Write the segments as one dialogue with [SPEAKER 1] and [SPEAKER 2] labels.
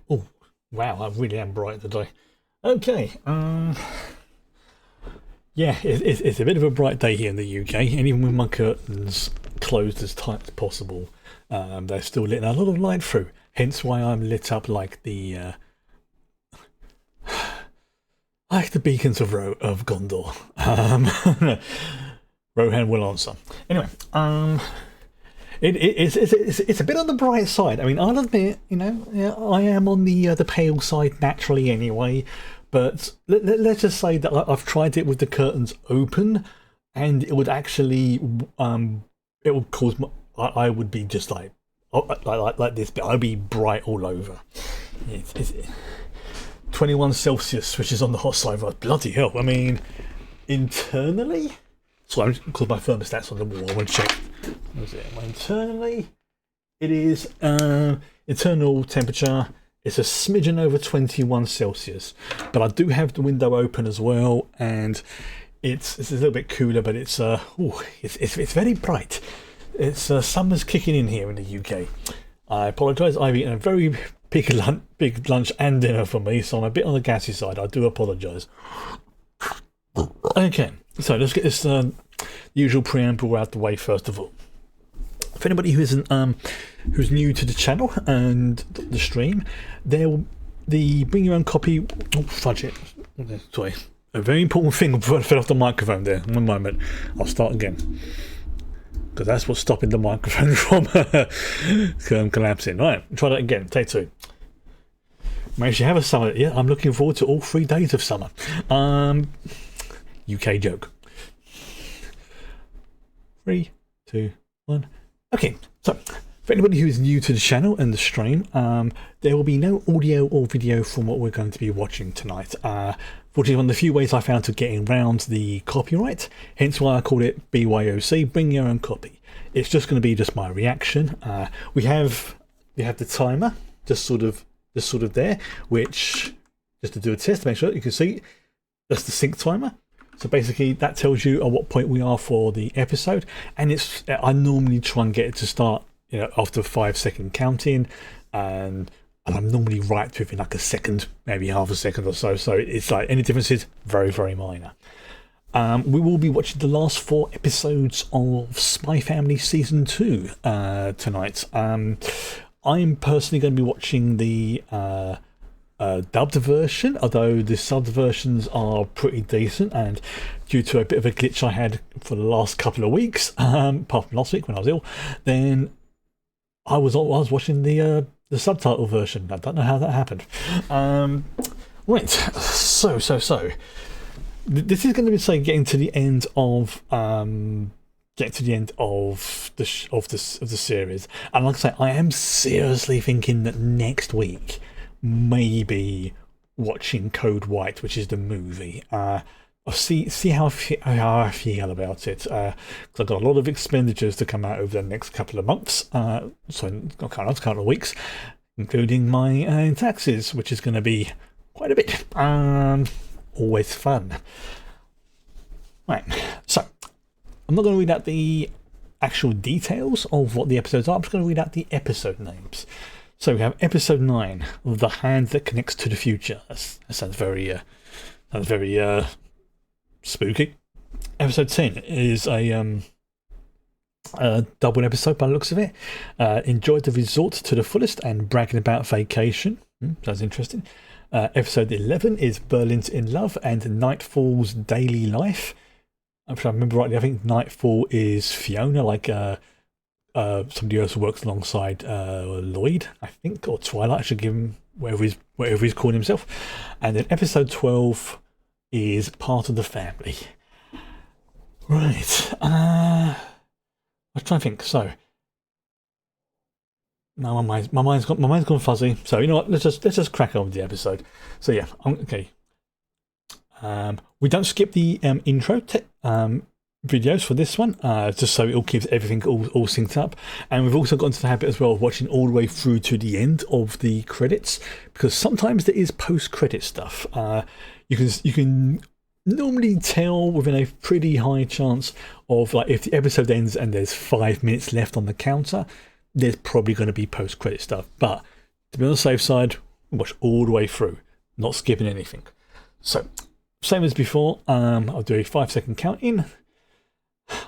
[SPEAKER 1] Oh, wow, I really am bright today. Okay, yeah, it's a bit of a bright day here in the UK, and even with my curtains closed as tight as possible, they're still letting a lot of light through. Hence why I'm lit up like the beacons of of Gondor. Rohan will answer. Anyway, it's a bit on the bright side. I mean, I'll admit, yeah, I am on the pale side naturally anyway. But let's just say that I've tried it with the curtains open, and it would actually it would cause I would be just like this, but I'd be bright all over. It's 21 Celsius, which is on the hot side. Right? Bloody hell! I mean, internally. So I'm because my thermostat's on the wall. I want to check. What is it? Internally, it is internal temperature. It's a smidgen over 21 Celsius, but I do have the window open as well, and it's a little bit cooler, but it's very bright. It's summer's kicking in here in the UK. I apologise. I've eaten a very big lunch and dinner for me, so I'm a bit on the gassy side. I do apologise. Okay, so let's get this usual preamble out the way first of all. For anybody who isn't who's new to the channel and the stream, the bring your own copy. Oh, fudge it! Sorry, a very important thing fell off the microphone there. One moment, I'll start again because that's what's stopping the microphone from collapsing. Right, try that again. Take two. Managed to have a summer. Yeah, I'm looking forward to all 3 days of summer. UK joke. 3, 2, 1. Okay, so for anybody who is new to the channel and the stream, there will be no audio or video from what we're going to be watching tonight. Fortunately, one of the few ways I found to getting around the copyright, hence why I called it BYOC, bring your own copy. It's just going to be just my reaction. We have the timer just sort of there, which just to do a test to make sure you can see that's the sync timer. So basically that tells you at what point we are for the episode, and I normally try and get it to start after 5-second counting, and I'm normally right within like a second, maybe half a second or so, so it's like any differences very, very minor. We will be watching the last 4 episodes of Spy Family Season 2 tonight. I'm personally going to be watching the dubbed version, although the subbed versions are pretty decent, and due to a bit of a glitch I had for the last couple of weeks, apart from last week when I was ill, then I was watching the subtitle version. I don't know how that happened. Right, so this is going to be getting to the end of the series, and like I say, I am seriously thinking that next week maybe watching Code White, which is the movie. I'll see how I feel about it, because I've got a lot of expenditures to come out over the next couple of months, couple of weeks, including my taxes, which is going to be quite a bit. Always fun. Right, so I'm not going to read out the actual details of what the episodes are. I'm just going to read out the episode names. So we have episode 9, The Hand That Connects to the Future. That sounds very spooky. Episode 10 is a double episode by the looks of it. Enjoyed the resort to the fullest and bragging about vacation. Sounds interesting. Episode 11 is Berlin's in Love and Nightfall's Daily Life. If I remember rightly, I think Nightfall is Fiona, somebody else who works alongside Lloyd, I think, or Twilight. I should give him whatever he's calling himself. And then episode 12 is Part of the Family. Right. I'm trying to think. So now my mind's gone fuzzy. So you know what? Let's just crack on with the episode. So yeah, okay. We don't skip the intro videos for this one, just so it all keeps everything all synced up. And we've also got into the habit as well of watching all the way through to the end of the credits, because sometimes there is post-credit stuff. You can normally tell within a pretty high chance of, like, if the episode ends and there's 5 minutes left on the counter, there's probably going to be post-credit stuff. But to be on the safe side, Watch all the way through, not skipping anything. So, same as before, I'll do a 5-second count in.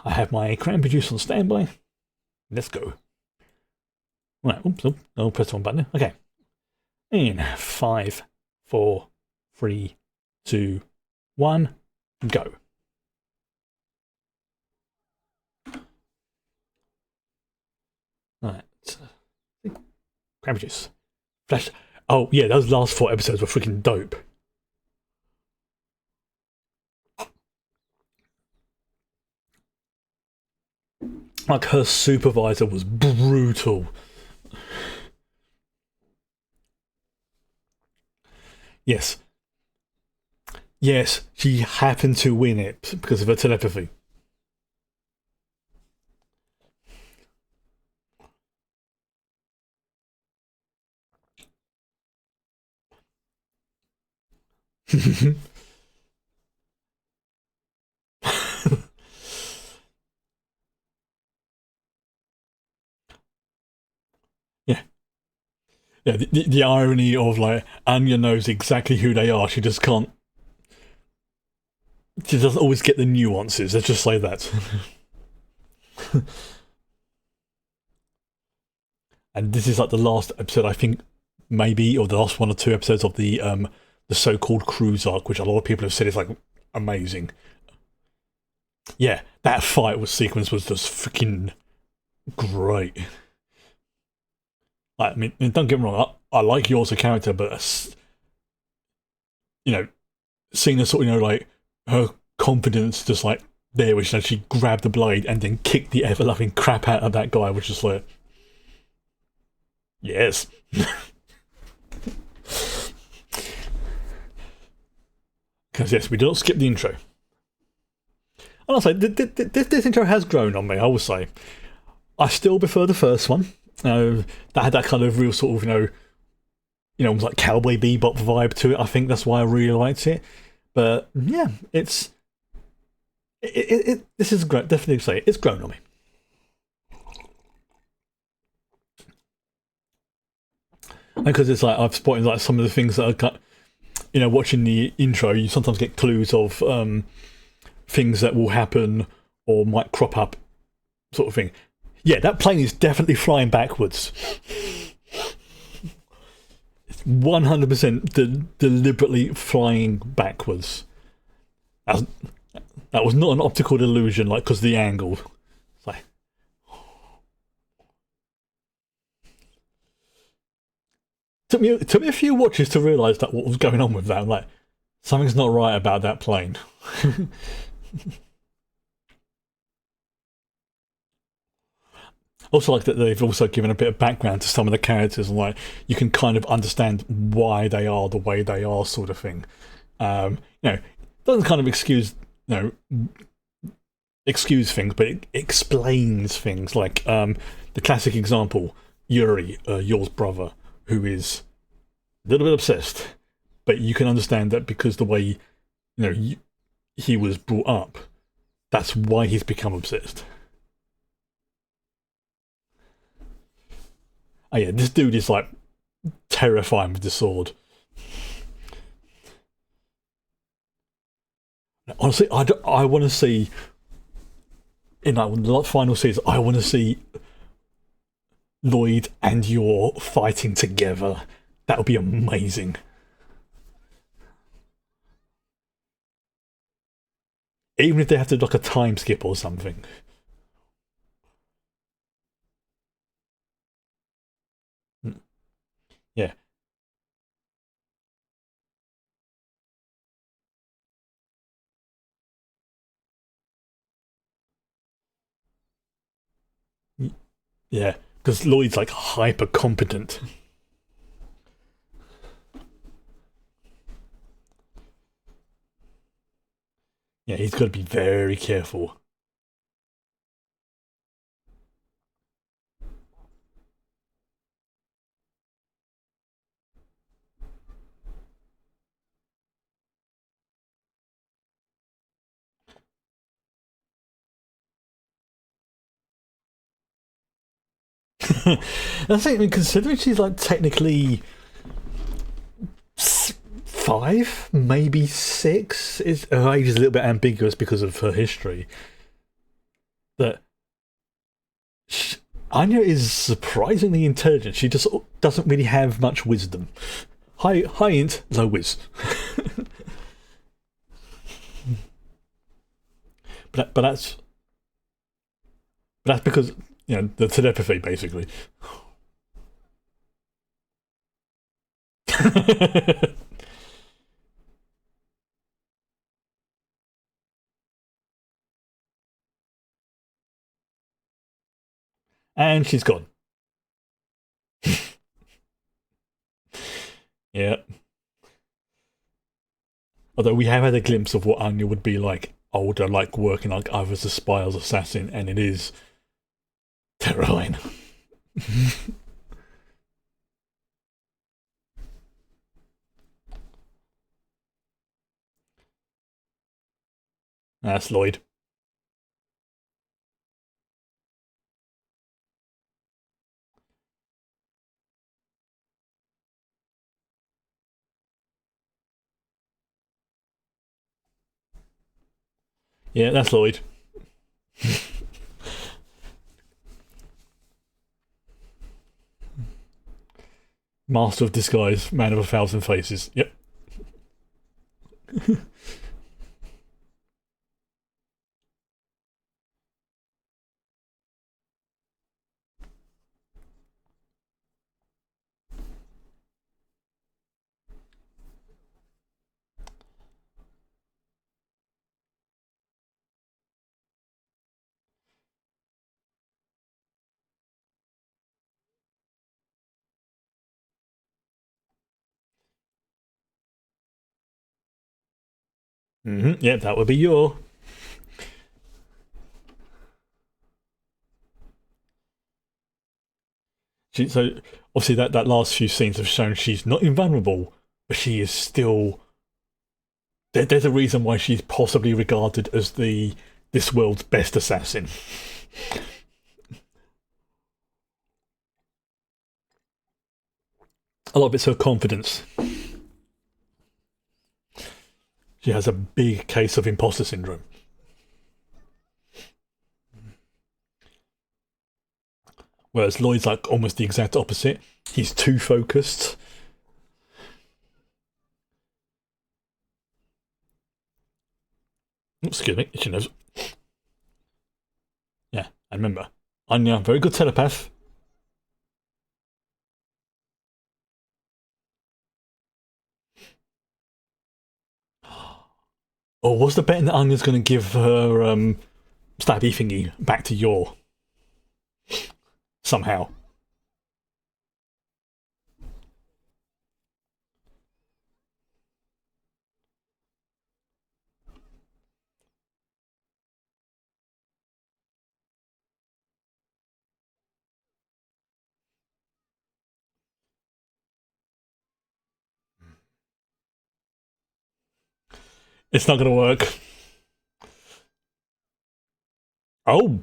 [SPEAKER 1] I have my cranberry juice on standby. Let's go. Right, oops, I'll press the wrong button. Okay. In 5, 4, 3, 2, 1, go. Right. Cranberry juice. Flash. Oh, yeah, those last 4 episodes were freaking dope. Like, her supervisor was brutal. Yes. Yes, she happened to win it because of her telepathy. Yeah. Yeah, the irony of, like, Anya knows exactly who they are, she just can't. She doesn't always get the nuances, let's just say that. And this is like the last episode, I think, maybe, or the last 1 or 2 episodes of the so-called cruise arc, which a lot of people have said is like amazing. Yeah, that fight sequence was just freaking great. I mean, don't get me wrong, I like yours as a character, but you know, seeing her sort of, like, her confidence just like there, which she grabbed the blade and then kicked the ever-loving crap out of that guy, which is like, yes. Because yes, we do not skip the intro. And I'll say, this intro has grown on me, I will say. I still prefer the first one. That had that kind of real sort of, almost like Cowboy Bebop vibe to it. I think that's why I really liked it. But yeah, this is great. Definitely say it's grown on me. Because it's like I've spotted like some of the things that are cut. Watching the intro, you sometimes get clues of things that will happen or might crop up, sort of thing. Yeah, that plane is definitely flying backwards. 100% deliberately flying backwards. That was not an optical illusion, like, because the angle. It's like, took me a few watches to realise that what was going on with that. I'm like, something's not right about that plane. Also, like that they've also given a bit of background to some of the characters, and like you can kind of understand why they are the way they are, sort of thing. Doesn't kind of excuse things, but it explains things. Like the classic example, Yuri, Yor's brother, who is a little bit obsessed, but you can understand that because the way he was brought up, that's why he's become obsessed. Oh yeah, this dude is like terrifying with the sword. Honestly, I want to see in that final season. I want to see Lloyd and Yor fighting together. That would be amazing. Even if they have to do like a time skip or something. Yeah. Yeah, because Lloyd's like hyper competent. Yeah, he's got to be very careful. I think, considering she's like technically 5, maybe 6. Her age is a little bit ambiguous because of her history. That Anya is surprisingly intelligent. She just doesn't really have much wisdom. High int, low whiz. but that's because, you know, the telepathy, basically. And she's gone. Yeah. Although we have had a glimpse of what Anya would be like older, like working like either as a spy or as assassin, and it is terrifying. That's Lloyd. Yeah, that's Lloyd. Master of disguise, man of 1,000 faces. Yep. Yeah, that would be your. So obviously that last few scenes have shown she's not invulnerable, but she is still. There's a reason why she's possibly regarded as this world's best assassin. A lot of it's her confidence. She has a big case of imposter syndrome. Whereas Lloyd's like almost the exact opposite. He's too focused. Excuse me, itchy nose. Yeah, I remember. Anya, very good telepath. Or was the bet that Anya's going to give her stabby thingy back to Yor? Somehow. It's not going to work. Oh,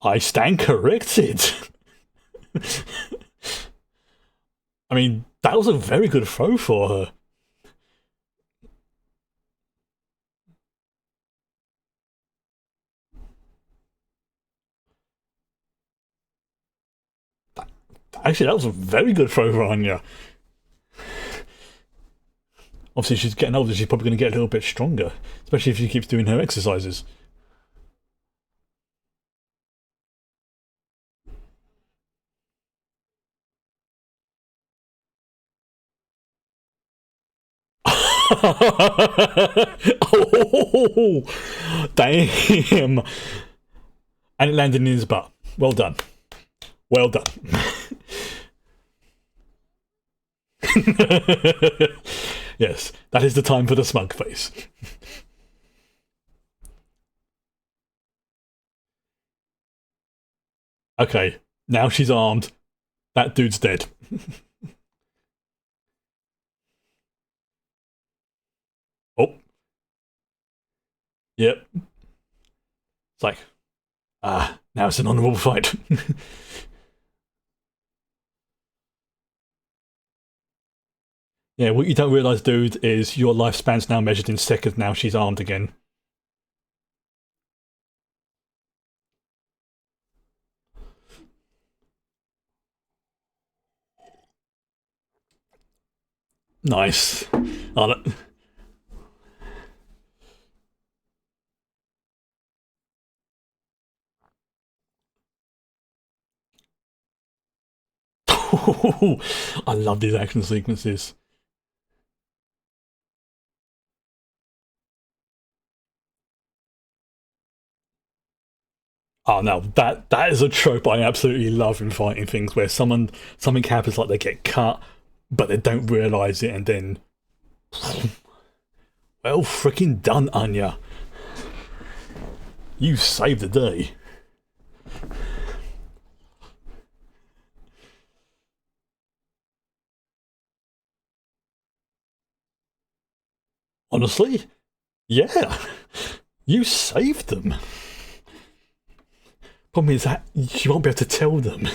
[SPEAKER 1] I stand corrected. I mean, that was a very good throw for her. Actually, that was a very good throw for Anya. Obviously, she's getting older, she's probably going to get a little bit stronger, especially if she keeps doing her exercises. Oh, damn. And it landed in his butt. Well done. Well done. Yes, that is the time for the smug face. Okay, now she's armed. That dude's dead. Oh. Yep. It's like, now it's an honourable fight. Yeah, what you don't realise, dude, is your lifespan's now measured in seconds now she's armed again. Nice. Oh, I love these action sequences. Oh no, that is a trope I absolutely love in fighting things where something happens like they get cut, but they don't realise it, and then well, freaking done, Anya. You saved the day. Honestly, yeah, you saved them. Problem is that you won't be able to tell them.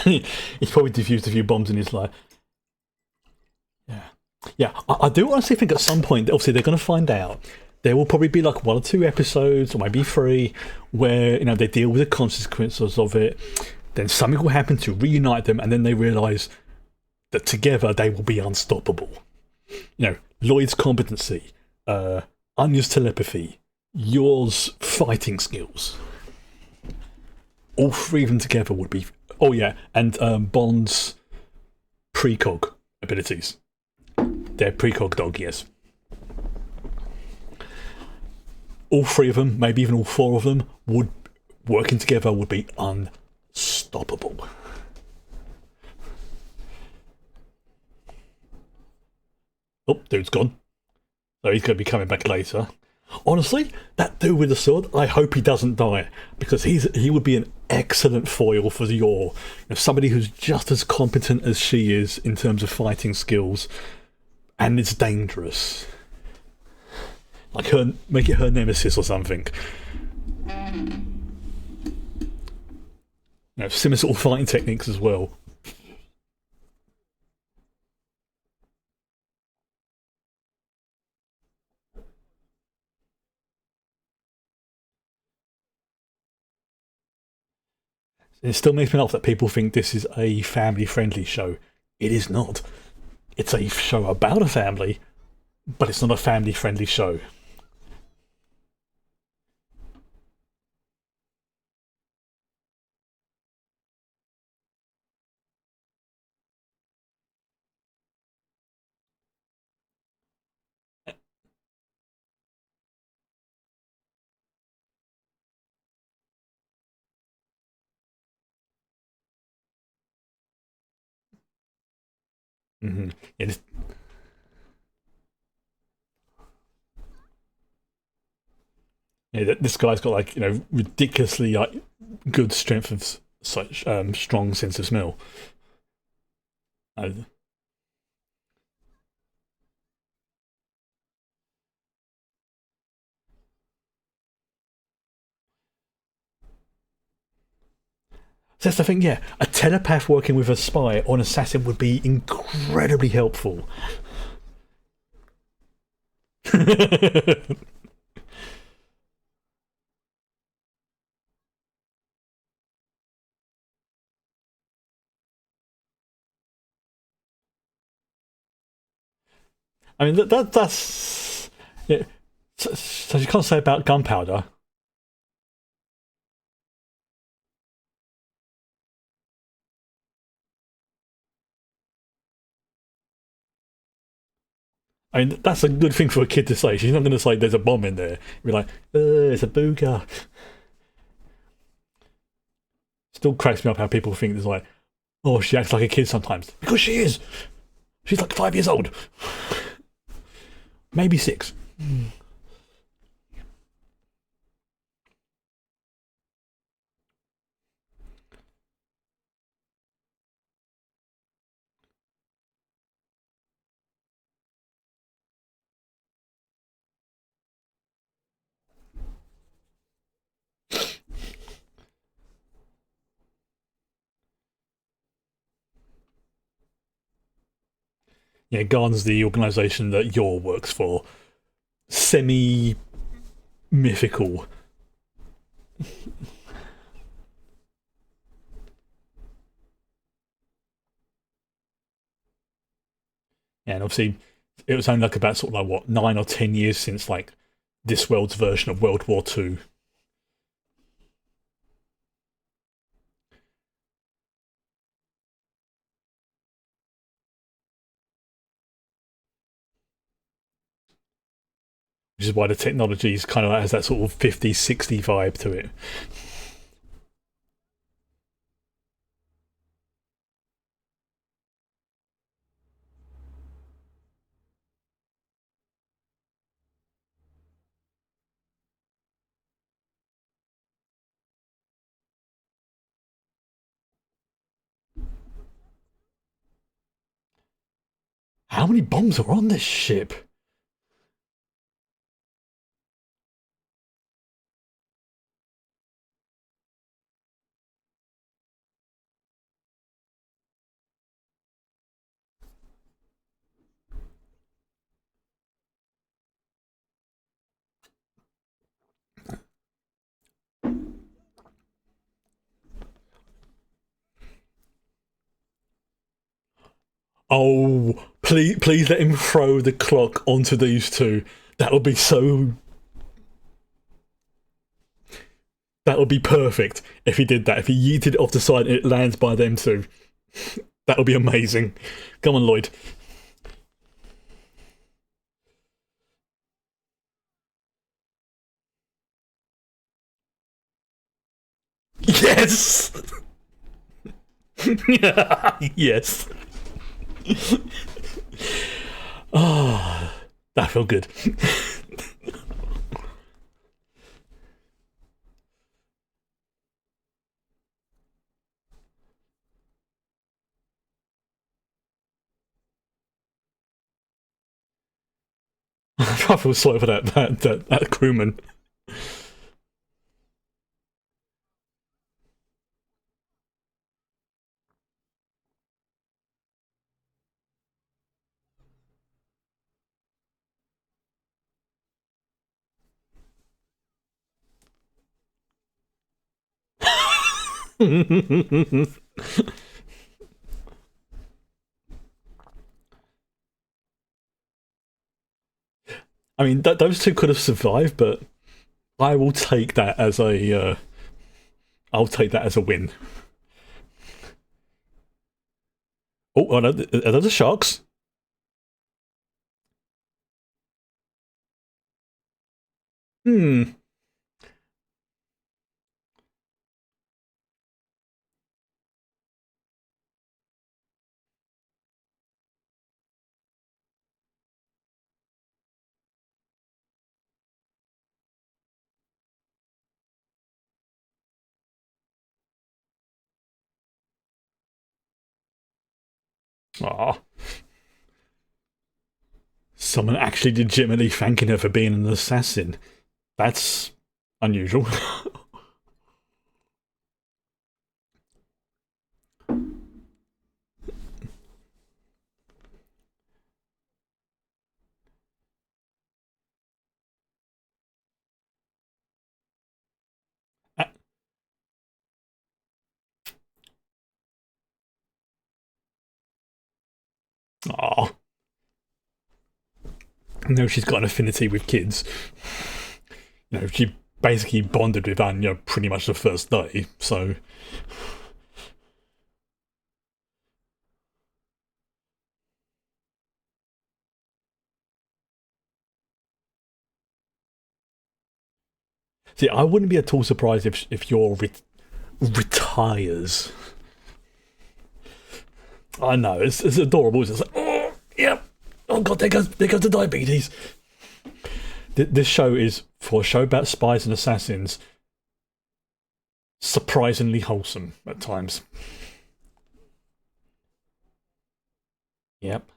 [SPEAKER 1] He's probably defused a few bombs in his life. Yeah, yeah. I do honestly think at some point, obviously, they're going to find out. There will probably be like 1 or 2 episodes, or maybe 3, where they deal with the consequences of it. Then something will happen to reunite them, and then they realise that together they will be unstoppable. Lloyd's competency, Anya's telepathy, yours fighting skills. All 3 of them together would be. Oh yeah, and Bond's precog abilities. They're precog dog, yes. All 3 of them, maybe even all 4 of them, would working together would be unstoppable. Oh, dude's gone. So he's going to be coming back later. Honestly, that dude with the sword, I hope he doesn't die, because he would be an excellent foil for Yor. Somebody who's just as competent as she is in terms of fighting skills, and it's dangerous. Like make it her nemesis or something. Similar sort of fighting techniques as well. It still makes me laugh that people think this is a family-friendly show. It is not. It's a show about a family, but it's not a family-friendly show. Mm-hmm. This guy's got ridiculously good strength of such strong sense of smell. Uh, so that's the thing, yeah. A telepath working with a spy or an assassin would be incredibly helpful. I mean, that's. Yeah. So you can't say about gunpowder. I mean, that's a good thing for a kid to say. She's not going to say there's a bomb in there. You're like, it's a booger. Still cracks me up how people think there's like, oh, she acts like a kid sometimes. Because she is. She's like 5 years old. Maybe 6. Yeah, Garden's the organisation that Yor works for. Semi mythical. And obviously, it was only like about sort of like what 9 or 10 years since like this world's version of World War Two, which is why the technology is kind of has that sort of 50s, 60s vibe to it. How many bombs are on this ship? Oh, please let him throw the clock onto these two. That would be so. That would be perfect if he did that. If he yeeted it off the side and it lands by them two, that would be amazing. Come on, Lloyd. Yes. Yes. Ah, oh, that felt good. I feel sorry for that crewman. I mean, those two could have survived, but I will take that as a. I'll take that as a win. Oh, are those the sharks? Hmm. Ah, someone actually legitimately thanking her for being an assassin. That's unusual. Oh, no, she's got an affinity with kids. She basically bonded with Anya pretty much the first day. So, see, I wouldn't be at all surprised if you're retires. I know it's adorable. It's like, oh, yep. Oh god, there goes the diabetes. This show is for a show about spies and assassins. Surprisingly wholesome at times. Yep.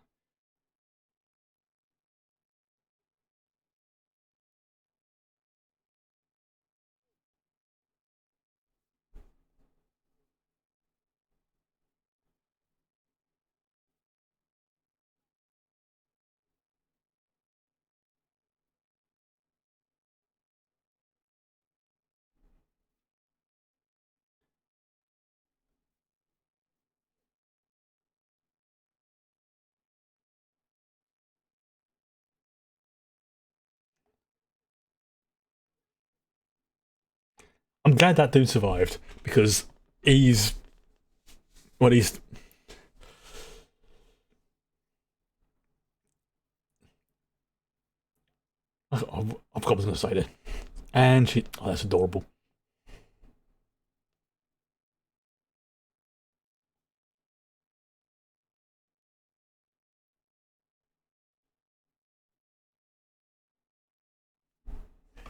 [SPEAKER 1] I'm glad that dude survived because he's well, he's. I forgot what I was going to say there. And she. Oh, that's adorable.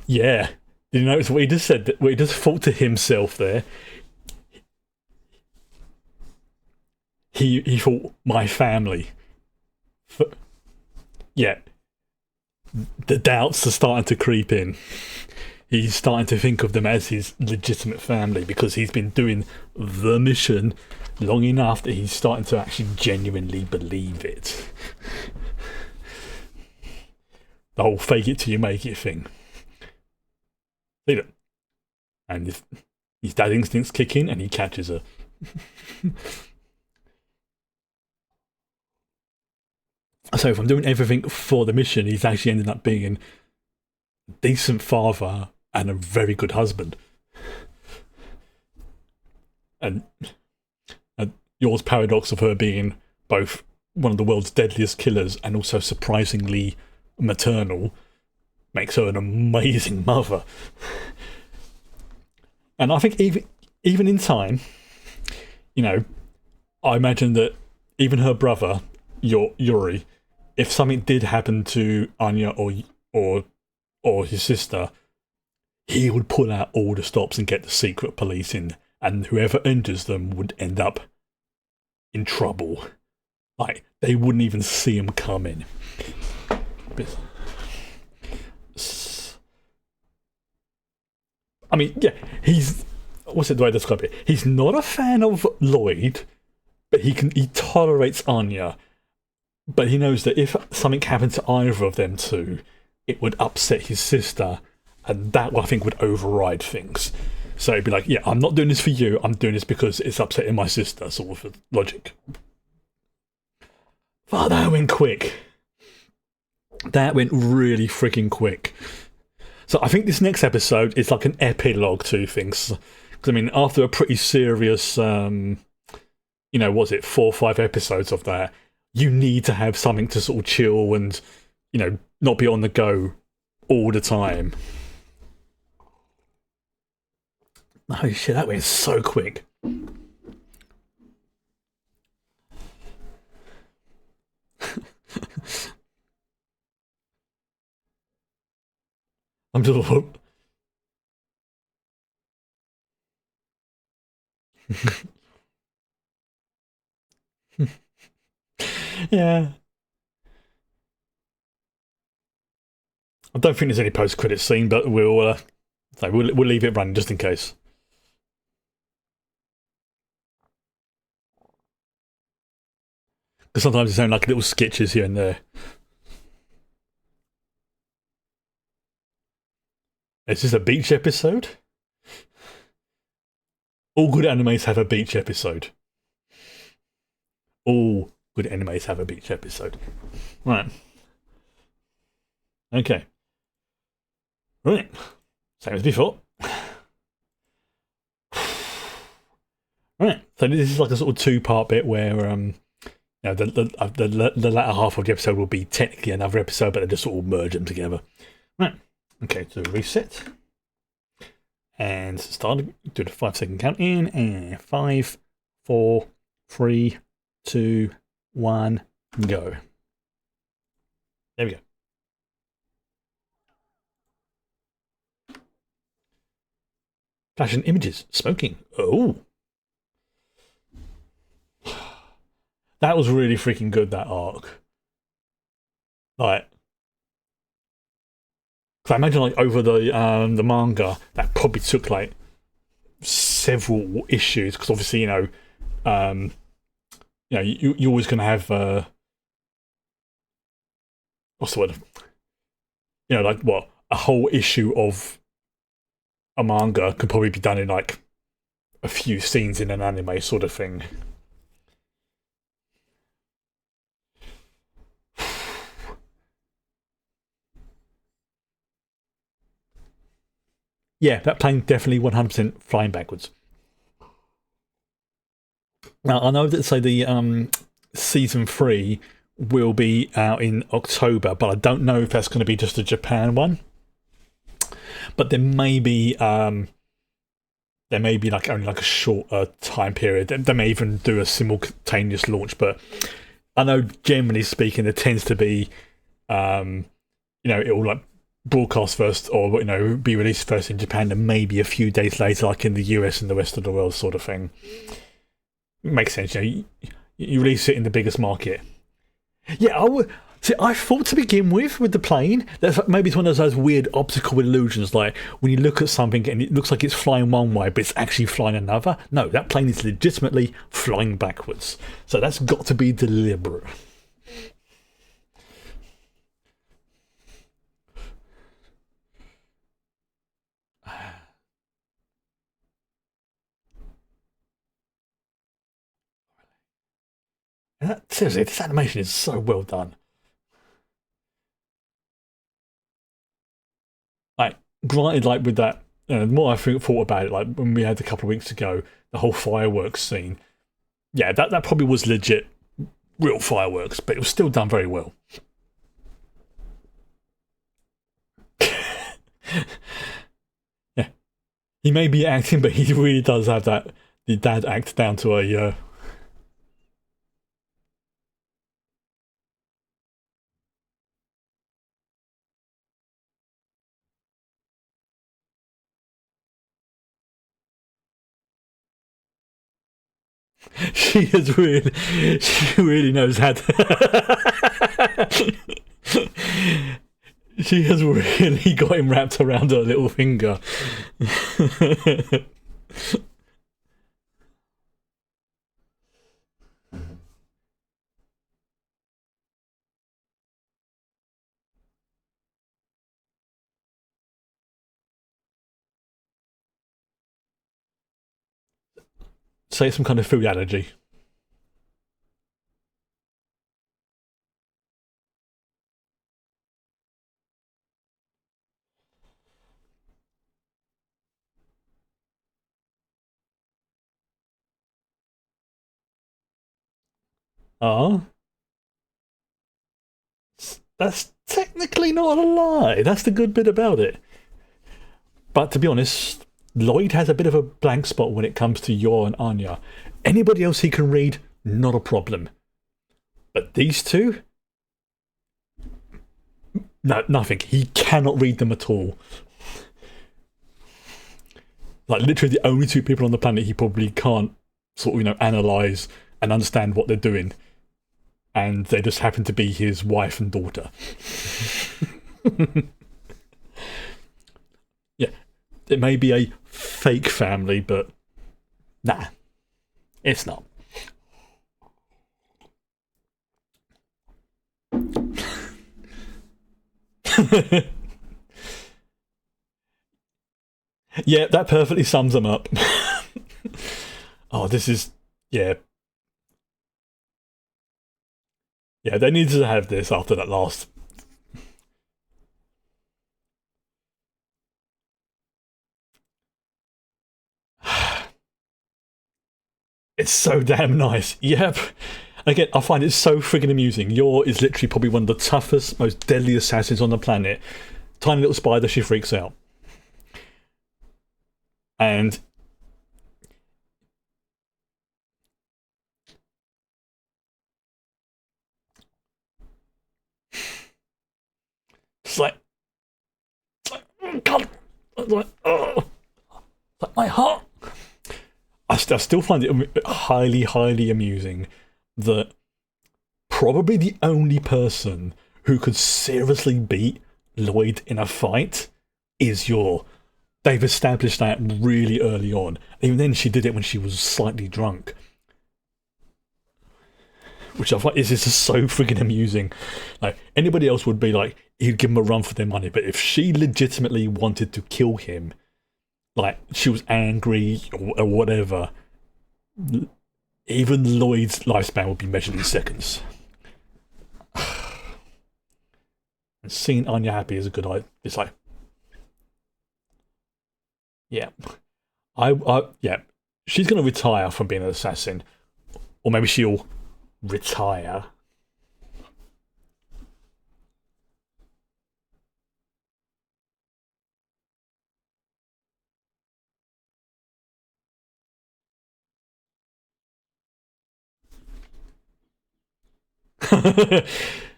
[SPEAKER 1] Yeah. Did you notice what he just said? What he just thought to himself there? He thought my family. Yeah, the doubts are starting to creep in. He's starting to think of them as his legitimate family because he's been doing the mission long enough that he's starting to actually genuinely believe it. The whole fake it till you make it thing. See that? And if his dad instincts kick in and he catches her. So if I'm doing everything for the mission, he's actually ended up being a decent father and a very good husband. And Yor's paradox of her being both one of the world's deadliest killers and also surprisingly maternal makes her an amazing mother. And I think even in time, I imagine that even her brother, Yuri, if something did happen to Anya or his sister, he would pull out all the stops and get the secret police in, and whoever enters them would end up in trouble. Like, they wouldn't even see him coming. I mean, yeah, what's the way to describe it? He's not a fan of Lloyd, but he tolerates Anya. But he knows that if something happened to either of them two, it would upset his sister, and that I think would override things. So he'd be like, yeah, I'm not doing this for you, I'm doing this because it's upsetting my sister, sort of logic. But that went quick. That went really freaking quick. So I think this next episode is like an epilogue to things. Because, I mean, after a pretty serious, what's it, 4 or 5 episodes of that, you need to have something to sort of chill and, not be on the go all the time. Oh shit, that went so quick. I'm just... Yeah. I don't think there's any post-credit scene, but we'll leave it running just in case. Because sometimes it's only like little sketches here and there. Is this a beach episode? All good animes have a beach episode. All good animes have a beach episode. Right. Okay. Right. Same as before. Right. So this is like a sort of 2-part bit where the latter half of the episode will be technically another episode, but they just sort of merge them together. Right. Okay, so reset. And start, do the 5-second count in, and 5, 4, 3, 2, 1, go. There we go. Flashing images, smoking. Oh. That was really freaking good, that arc. Like, because I imagine like over the manga, that probably took like several issues. Because obviously, you're always going to have what's the word? Like what, a whole issue of a manga could probably be done in like a few scenes in an anime sort of thing. Yeah, that plane definitely 100% flying backwards. Now, I know that, say, the season 3 will be out in October, but I don't know if that's going to be just a Japan one. But there may be like only like a shorter time period. They may even do a simultaneous launch, but I know generally speaking, there tends to be, it will like broadcast first, or be released first in Japan, and maybe a few days later, like in the US and the rest of the world, sort of thing. Makes sense. You release it in the biggest market. Yeah, I would. See, I thought to begin with the plane, that maybe it's one of those weird optical illusions, like when you look at something and it looks like it's flying one way, but it's actually flying another. No, that plane is legitimately flying backwards. So that's got to be deliberate. Seriously, this animation is so well done. Like, granted, like with that, the more I thought about it, like when we had a couple of weeks ago, the whole fireworks scene, yeah, that probably was legit, real fireworks, but it was still done very well. Yeah, he may be acting, but he really does have the dad act down to a. She really knows how to. She has really got him wrapped around her little finger. Say it's some kind of food allergy. Ah, that's technically not a lie. That's the good bit about it. But to be honest, Lloyd has a bit of a blank spot when it comes to Yor and Anya. Anybody else he can read, not a problem. But these two, no, nothing. He cannot read them at all. Like, literally the only two people on the planet he probably can't sort of, analyse and understand what they're doing. And they just happen to be his wife and daughter. Yeah, it may be a fake family, but nah, it's not. Yeah, that perfectly sums them up. Oh, this is, yeah. Yeah, they needed to have this after that last. It's so damn nice. Yep. Again, I find it so friggin' amusing. Yor is literally probably one of the toughest, most deadly assassins on the planet. Tiny little spider, she freaks out. And it's like, oh God, it's like, oh, like my heart. I still find it highly, highly amusing that probably the only person who could seriously beat Lloyd in a fight is Yor. They've established that really early on. Even then, she did it when she was slightly drunk. Which I find is just so freaking amusing. Like, anybody else would be like, he'd give him a run for their money. But if she legitimately wanted to kill him, like, she was angry or whatever, even Lloyd's lifespan would be measured in seconds. And seeing Anya happy is a good idea. It's like, Yeah. Yeah. She's going to retire from being an assassin. Or maybe she'll retire.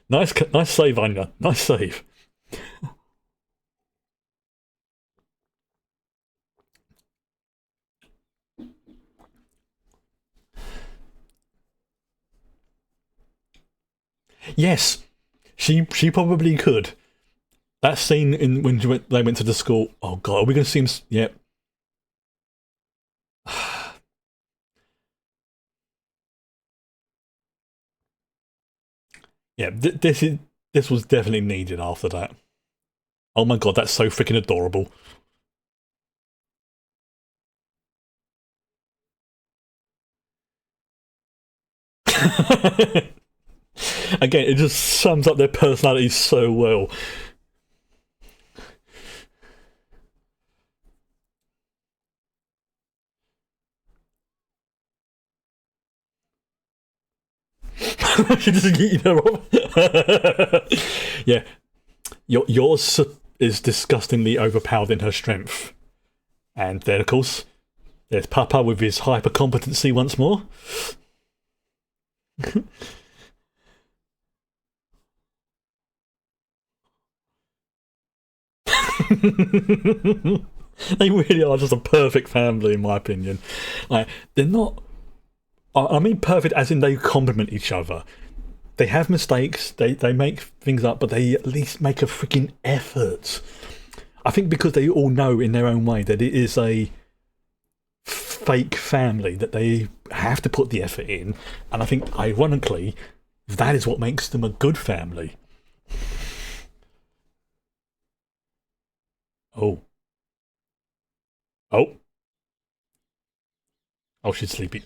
[SPEAKER 1] Nice save, Anya. Nice save. Yes, she probably could. That scene in when they went to the school. Oh god, are we going to see him? Yep. Yeah, this was definitely needed after that. Oh my god, that's so freaking adorable. Again, it just sums up their personalities so well. She just eating her up. Yeah, yours is disgustingly overpowered in her strength. And then, of course, there's Papa with his hyper competency once more. They really are just a perfect family, in my opinion. Like, they're not. I mean, perfect as in they complement each other. They have mistakes, they make things up, but they at least make a freaking effort. I think because they all know in their own way that it is a fake family, that they have to put the effort in. And I think, ironically, that is what makes them a good family. Oh. Oh. Oh, she's sleepy.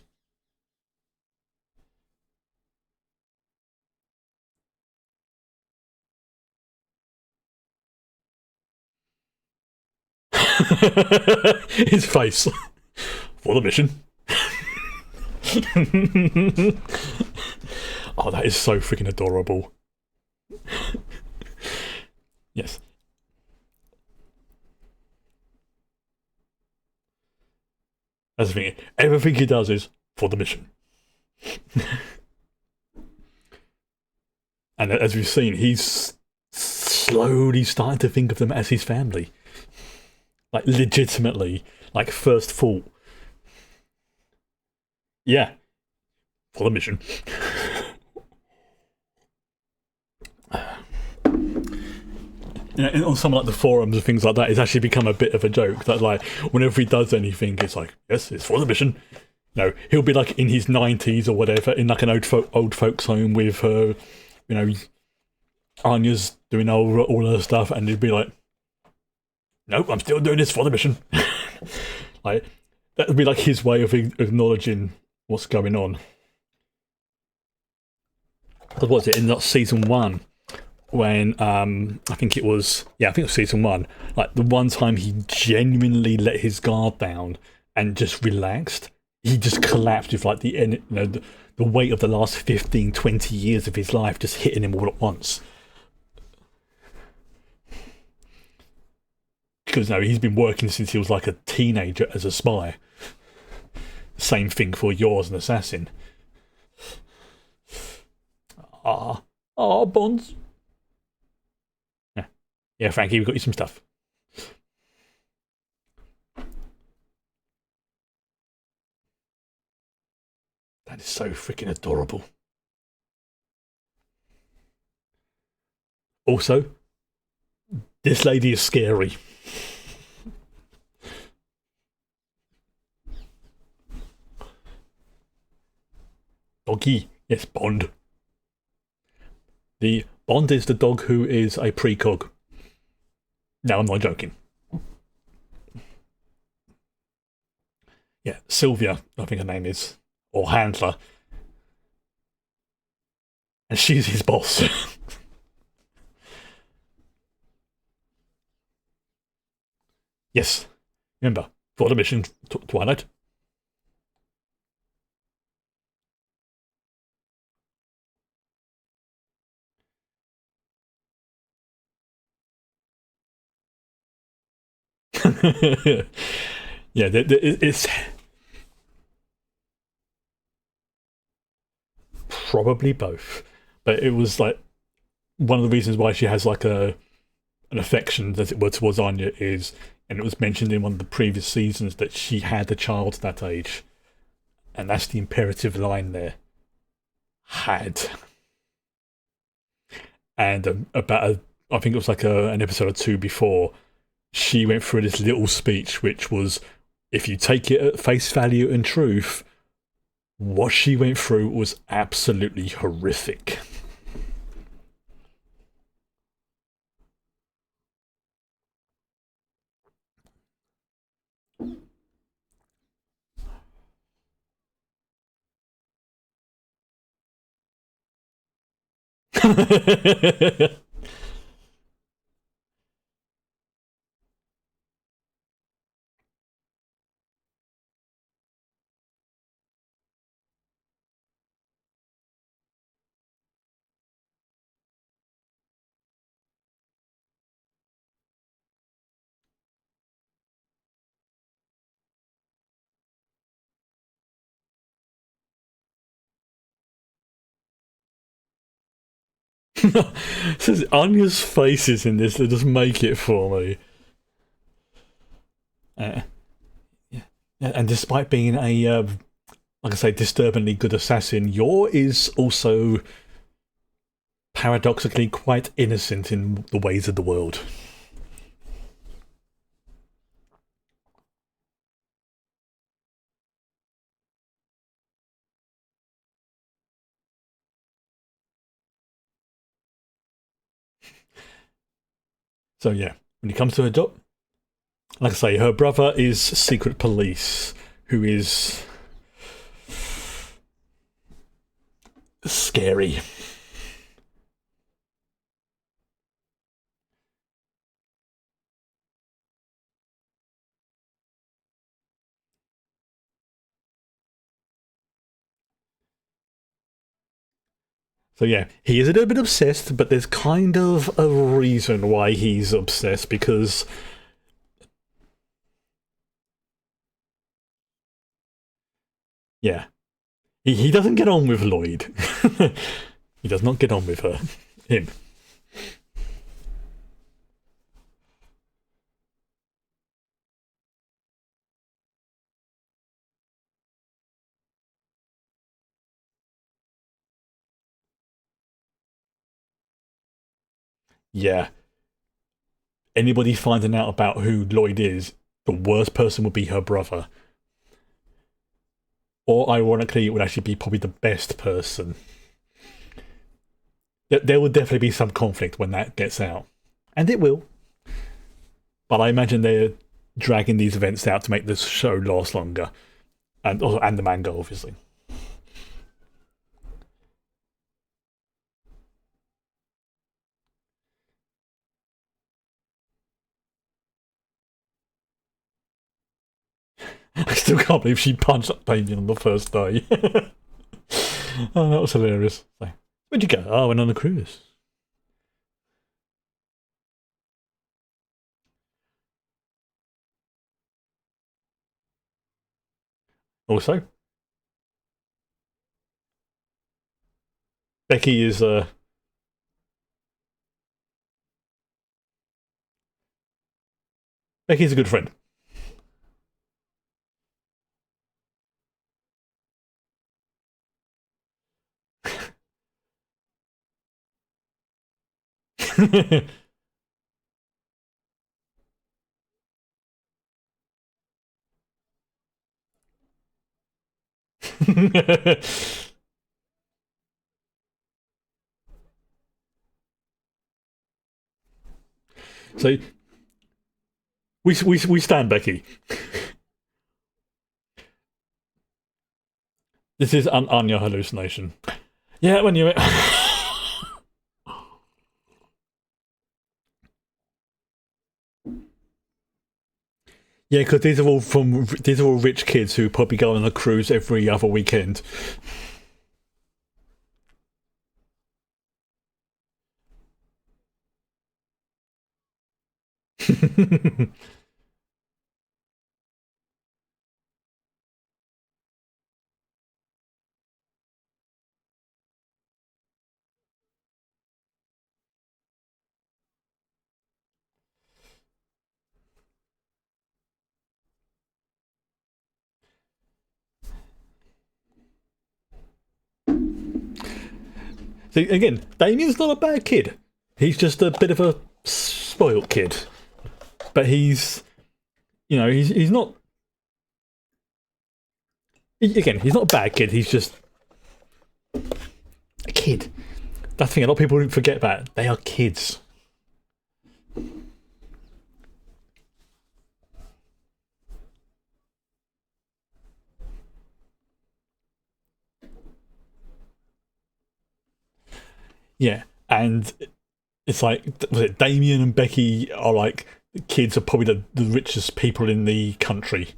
[SPEAKER 1] His face. For the mission. Oh, that is so freaking adorable. Yes. That's the thing. Everything he does is for the mission. And as we've seen, he's slowly starting to think of them as his family. Like, legitimately. Like, first thought. Yeah. For the mission. Yeah, on some like the forums and things like that, it's actually become a bit of a joke that like whenever he does anything, it's like, yes, it's for the mission. No, he'll be like in his 90s or whatever, in like an old folks home with her, you know, Anya's doing all her stuff, and he'd be like, nope, I'm still doing this for the mission. Like, that would be like his way of acknowledging what's going on. What was it in that season 1? When I think it was season 1. Like the one time he genuinely let his guard down and just relaxed, he just collapsed with like the weight of the last 15, 20 years of his life just hitting him all at once. Because no, he's been working since he was like a teenager as a spy. Same thing for yours, an assassin. Bonds. Yeah, Frankie, we've got you some stuff. That is so freaking adorable. Also, this lady is scary. Doggy. Yes, Bond. The Bond is the dog who is a precog. No, I'm not joking. Yeah, Sylvia, I think her name is. Or Handler. And she's his boss. Yes. Remember, for the mission, Twilight. Yeah, it's probably both, but it was like one of the reasons why she has like an affection, as it were, towards Anya is, and it was mentioned in one of the previous seasons that she had a child that age, and that's the imperative line there. Had. And I think it was like an episode or two before, she went through this little speech, which was, if you take it at face value and truth, what she went through was absolutely horrific. Says Anya's faces in this that just make it for me. Yeah. And despite being a, like I say, disturbingly good assassin, Yor is also paradoxically quite innocent in the ways of the world. So yeah, when it comes to her job, like I say, her brother is secret police, who is scary. So yeah, he is a little bit obsessed, but there's kind of a reason why he's obsessed, because yeah, he doesn't get on with Lloyd. He does not get on with him. Yeah, anybody finding out about who Lloyd is, the worst person would be her brother. Or ironically, it would actually be probably the best person. There will definitely be some conflict when that gets out. And it will. But I imagine they're dragging these events out to make this show last longer. And the manga, obviously. I still can't believe she punched up Damien on the first day. Oh, that was hilarious. So, where'd you go? Oh, I went on a cruise. Also, Becky is Becky's a good friend. So we stand Becky. This is an Anya hallucination. Yeah, when you. Yeah, because these are all rich kids who probably go on a cruise every other weekend. See, again, Damien's not a bad kid. He's just a bit of a spoilt kid, but he's not. Again, he's not a bad kid. He's just a kid. That's the thing. A lot of people forget about. They are kids. Yeah, and it's like, was it Damien and Becky are like kids are probably the richest people in the country.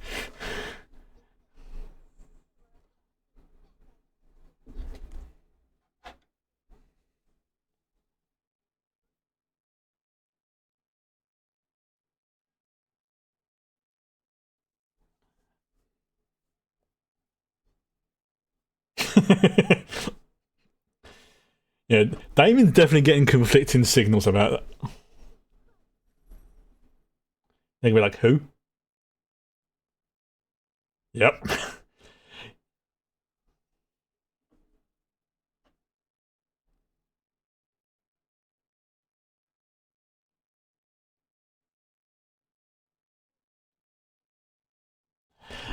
[SPEAKER 1] Yeah, Damien's definitely getting conflicting signals about that. They're gonna be like, who? Yep.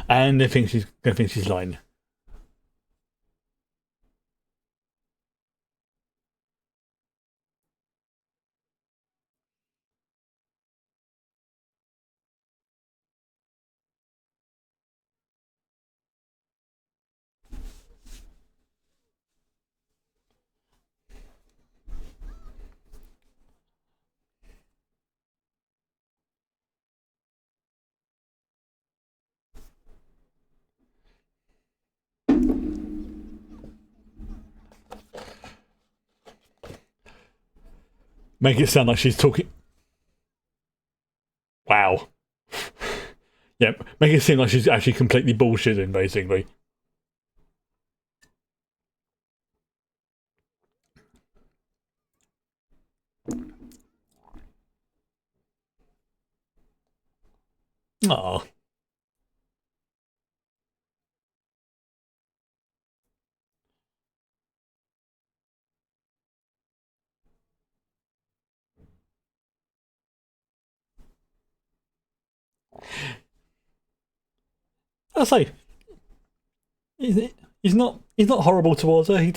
[SPEAKER 1] And they think she's gonna think she's lying. Make it sound like she's talking. Wow. Yep. Make it seem like she's actually completely bullshitting, basically. Oh. I say he's not horrible towards her.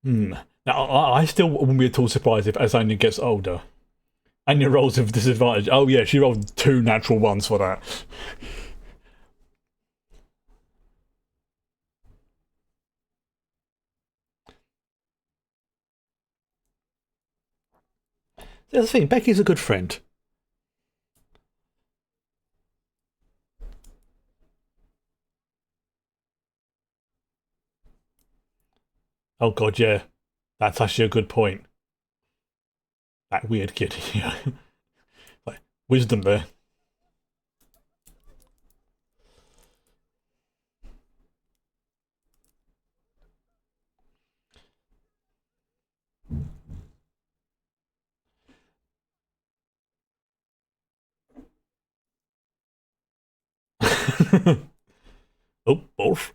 [SPEAKER 1] Hmm. Now, I still wouldn't be at all surprised if as Anya gets older, Anya rolls with disadvantage. Oh yeah, she rolled two natural ones for that. That's the thing. Becky's a good friend. Oh god, yeah, that's actually a good point. That weird kid, yeah, like wisdom there. Oh, both.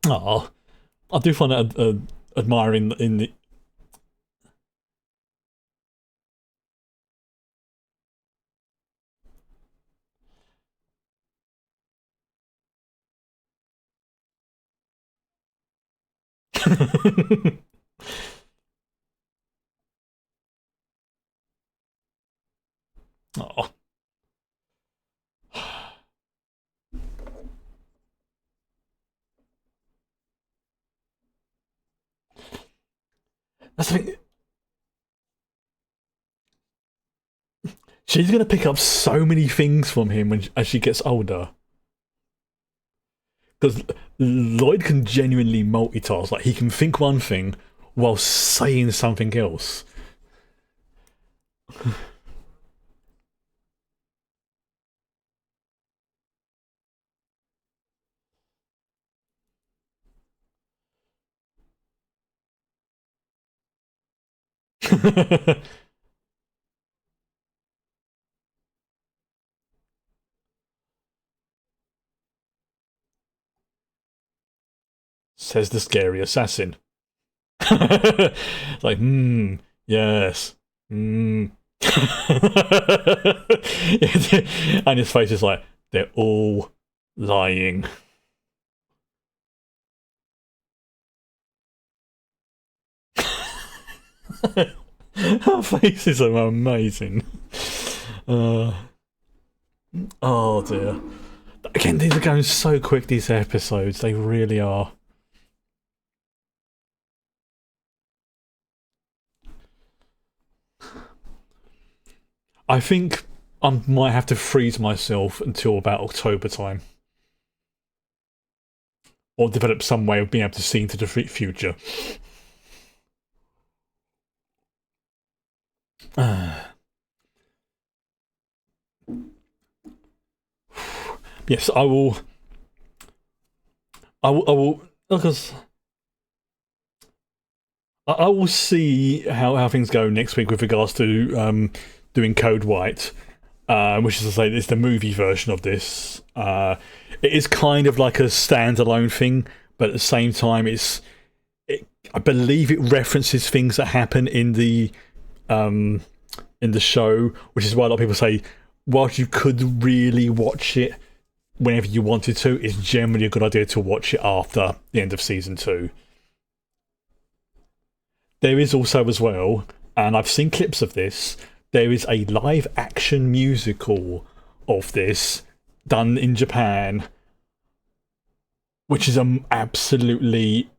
[SPEAKER 1] Oh, I do find that admiring in the. Oh. That's the thing. She's going to pick up so many things from him as she gets older. Because Lloyd can genuinely multitask. Like, he can think one thing while saying something else. Says the scary assassin. Like, yes. And his face is like, they're all lying. Her faces are amazing. Oh dear. Again, these are going so quick, these episodes. They really are. I think I might have to freeze myself until about October time. Or develop some way of being able to see into the future. Yes, I will. Because I will see how things go next week with regards to doing Code White, which is to say, it's the movie version of this. It is kind of like a standalone thing, but at the same time, I believe it references things that happen in the show, which is why a lot of people say, whilst you could really watch it whenever you wanted to, it's generally a good idea to watch it after the end of season 2. There is also, as well, and I've seen clips of this, there is a live action musical of this done in Japan, which is absolutely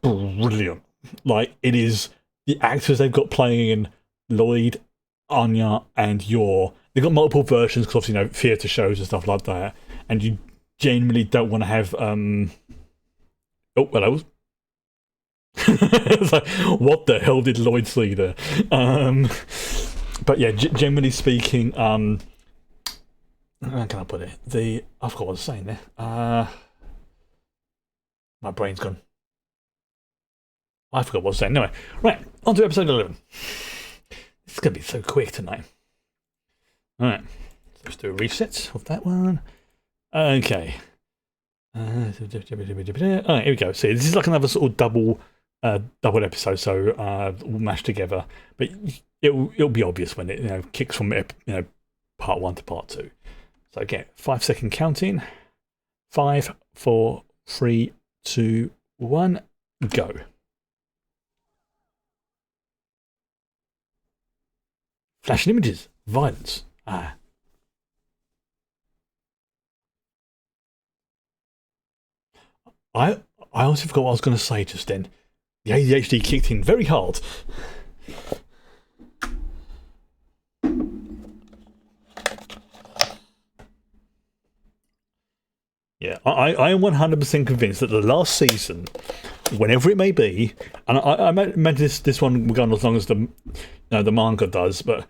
[SPEAKER 1] brilliant. Like, it is the actors they've got playing in Lloyd, Anya, and Yor. They've got multiple versions because, obviously, theatre shows and stuff like that. And you genuinely don't want to have. Oh, hello. It's like, what the hell did Lloyd see there? But yeah, generally speaking, how can I put it? I forgot what I was saying there. My brain's gone. I forgot what I was saying. Anyway, right, on to episode 11. It's going to be so quick tonight. Alright, let's do a reset of that one. Okay. Alright, here we go. See, this is like another sort of double episode, so all mashed together. But it'll be obvious when it kicks from part 1 to part 2. So again, 5-second counting. 5, 4, 3, 2, 1, go. Flashing images, violence. I honestly forgot what I was going to say just then. The ADHD kicked in very hard. Yeah, I am 100% convinced that the last season, whenever it may be, and I meant this one will go on as long as the manga does, but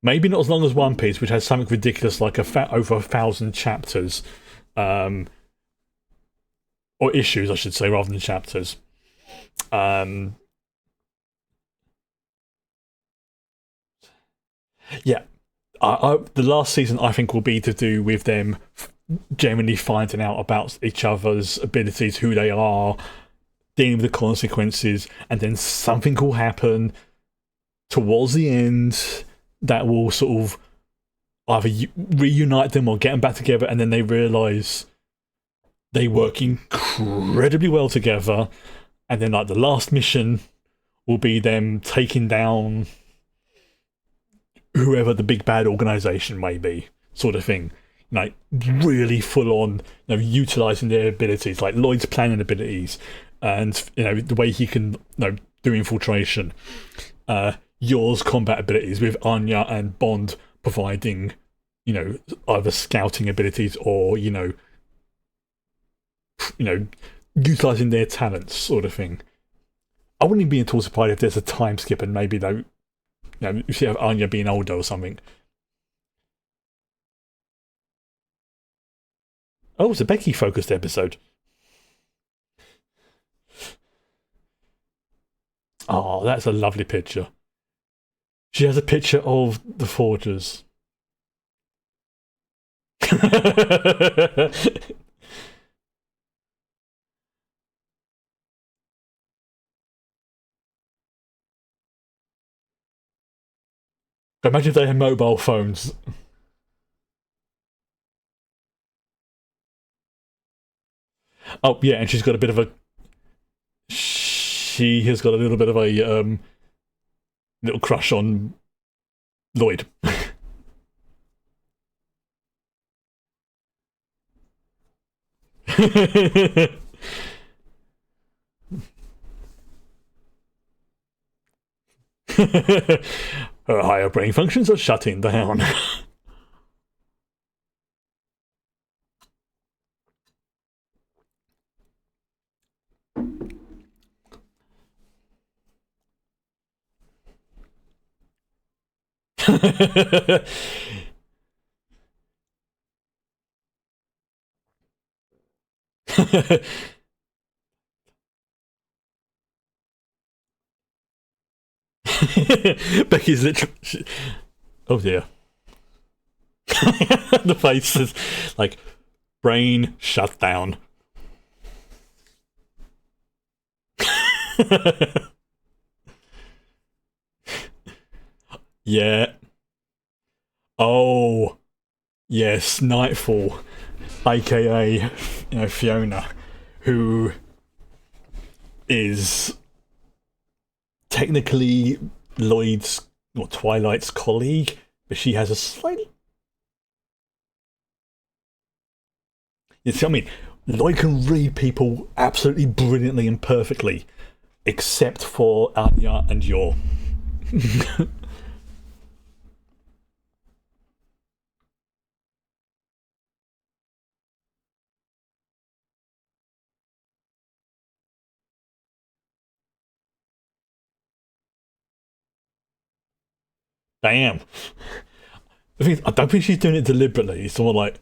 [SPEAKER 1] maybe not as long as One Piece, which has something ridiculous like over 1,000 chapters, or issues, I should say, rather than chapters. Yeah, the last season I think will be to do with them genuinely finding out about each other's abilities, who they are, dealing with the consequences, and then something will happen towards the end that will sort of either reunite them or get them back together, and then they realise they work incredibly well together, and then like the last mission will be them taking down whoever the big bad organization may be, sort of thing. Like, really full on, utilizing their abilities, like Lloyd's planning abilities, and the way he can do infiltration. Yor's combat abilities, with Anya and Bond providing either scouting abilities or utilizing their talents, sort of thing. I wouldn't be at all surprised if there's a time skip and maybe you see Anya being older or something. Oh, it's a Becky focused episode. Oh, that's a lovely picture. She has a picture of the Forgers. Imagine if they had mobile phones. Oh yeah, and she's got a bit of a. She has got a little bit of a little crush on Lloyd. Her higher brain functions are shutting down. Becky's literally. Oh dear. The face is like, brain shut down. Yeah. Oh, yes, Nightfall, aka Fiona, who is technically Lloyd's or Twilight's colleague, but she has a slightly. You see what I mean? Lloyd can read people absolutely brilliantly and perfectly, except for Anya and Yor. Damn. I don't think she's doing it deliberately. It's more like,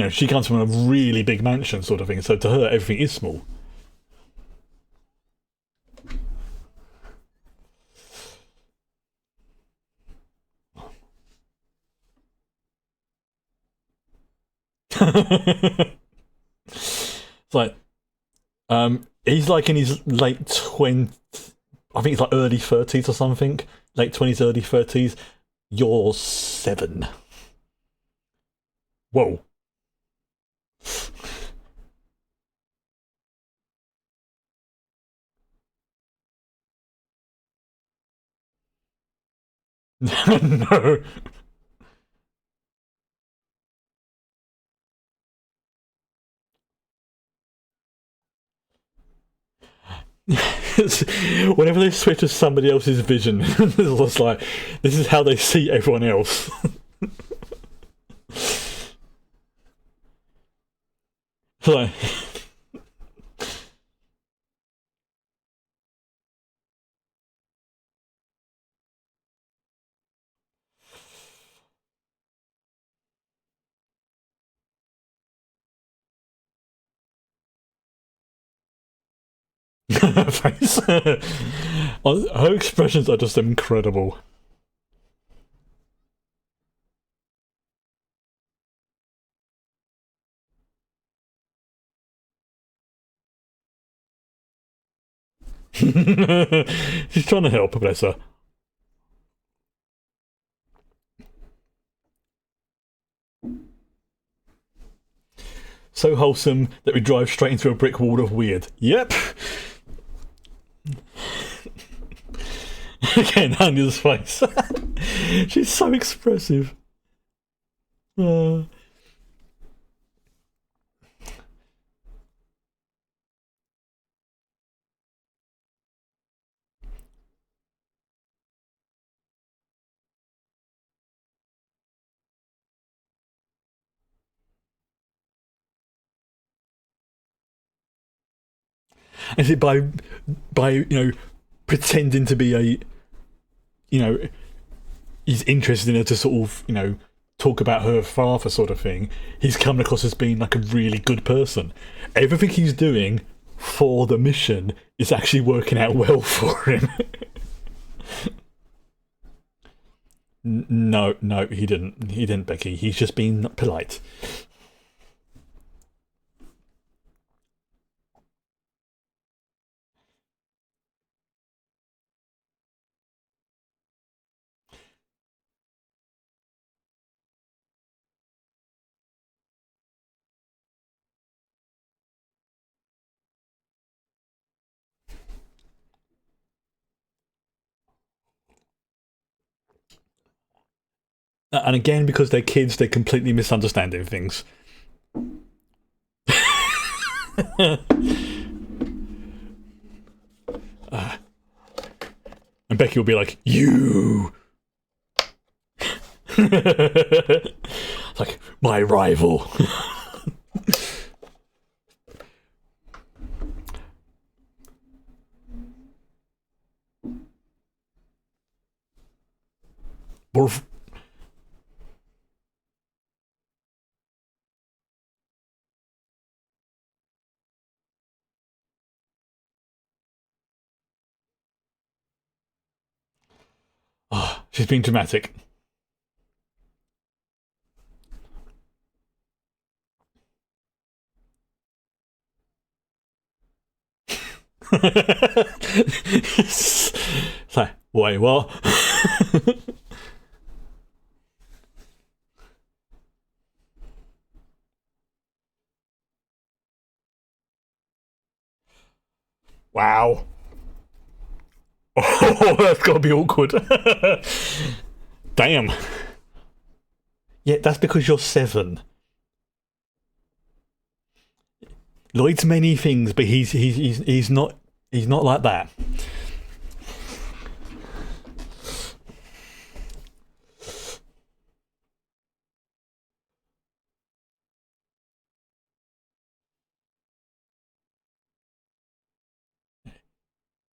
[SPEAKER 1] she comes from a really big mansion sort of thing, so to her, everything is small. It's like, he's like in his late 20s, I think it's like early 30s or something, late 20s, early 30s. You're 7. Whoa. No. Whenever they switch to somebody else's vision, it's like, this is how they see everyone else. Like, face. Her expressions are just incredible. She's trying to help, bless her. So wholesome that we drive straight into a brick wall of weird. Yep. Again, Anya's face. She's so expressive. Uh, is it by pretending to be you know he's interested in her to sort of talk about her father sort of thing, he's coming across as being like a really good person. Everything he's doing for the mission is actually working out well for him. No, he didn't, Becky. He's just being polite. And again, because they're kids, they're completely misunderstanding things. And Becky will be like, "You." It's like, my rival. Borf. Oh, she's being dramatic. It's like, wait, what? Wow. Oh, that's gotta be awkward. Damn. Yeah, that's because you're 7. Lloyd's many things, but he's not like that.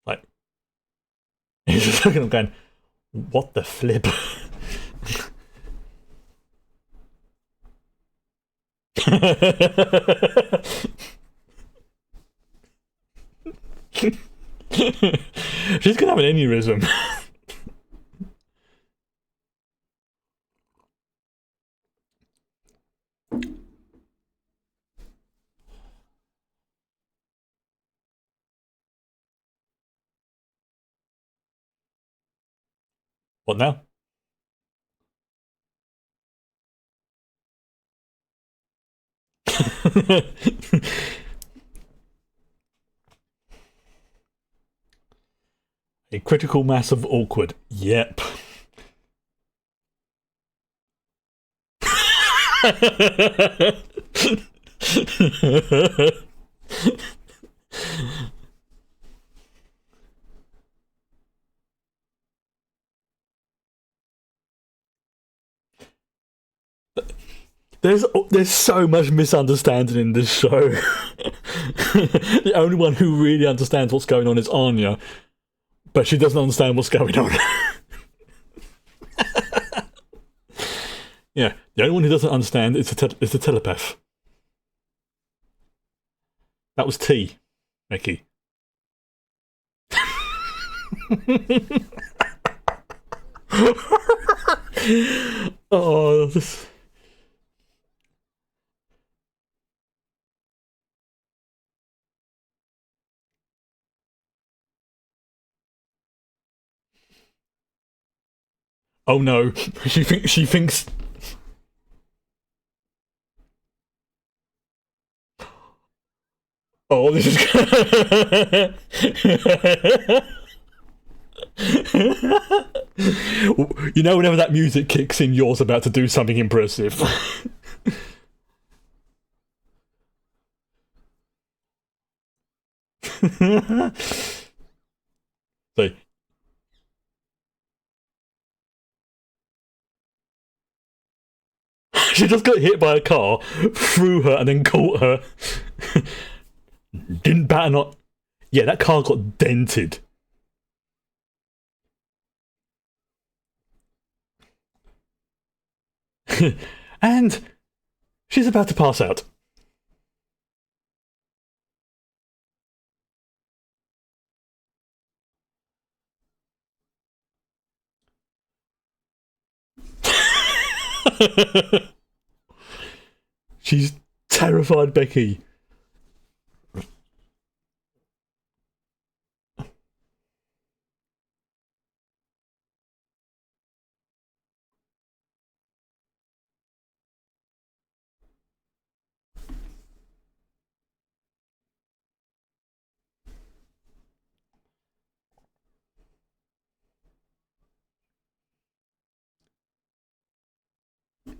[SPEAKER 1] Like, he's just looking at him going, what the flip? She's gonna have an aneurysm. What now? A critical mass of awkward. Yep. There's so much misunderstanding in this show. The only one who really understands what's going on is Anya, but she doesn't understand what's going on. Yeah, the only one who doesn't understand is the telepath. That was T, Mickey. Oh, this. Oh no, she thinks. Oh, this is. You know, whenever that music kicks in, you're about to do something impressive. So she just got hit by a car, threw her, and then caught her. Didn't bat an eye. Yeah, that car got dented. And she's about to pass out. She's terrified Becky.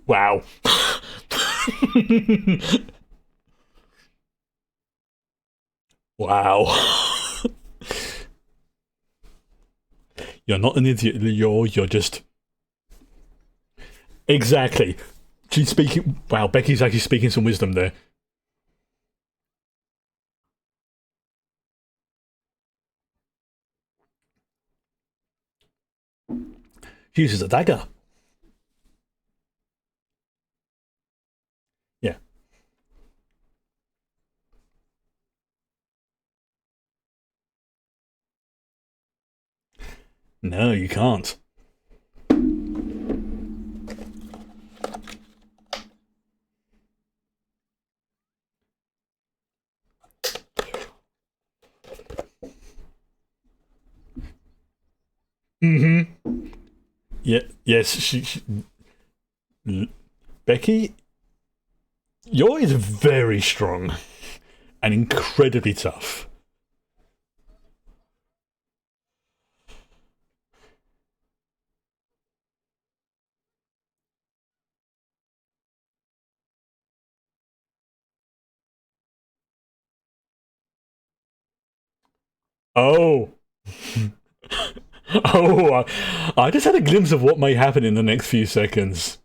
[SPEAKER 1] Wow. Wow. You're not an idiot, you're just... Exactly. She's speaking... Wow, Becky's actually speaking some wisdom there. She uses a dagger. Yeah. No, you can't. Mm-hmm. Yeah. Yes. Becky, Yor is very strong and incredibly tough. Oh. Oh, I just had a glimpse of what may happen in the next few seconds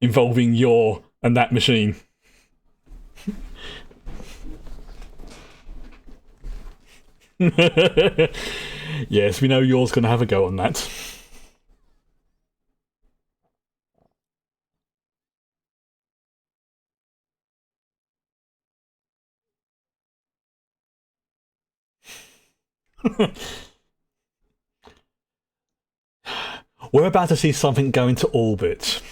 [SPEAKER 1] involving Yor and that machine. Yes, we know Yor's going to have a go on that. We're about to see something go into orbit.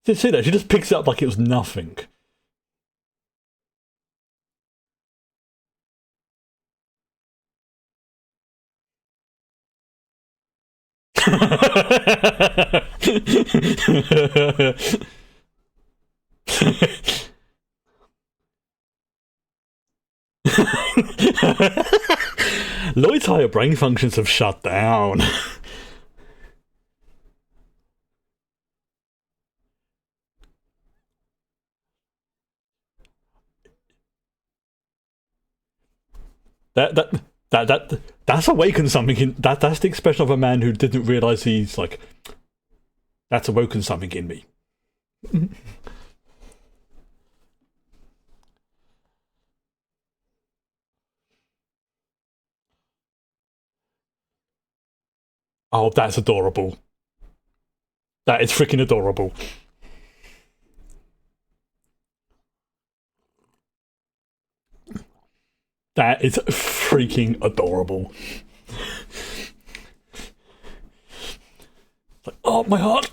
[SPEAKER 1] Did you see that? She just picks it up like it was nothing. Lloyd's higher brain functions have shut down. That's awakened something in that's the expression of a man who didn't realise he's like that's awoken something in me. Oh, that's adorable. That is freaking adorable. That is freaking adorable. Like, oh, my heart.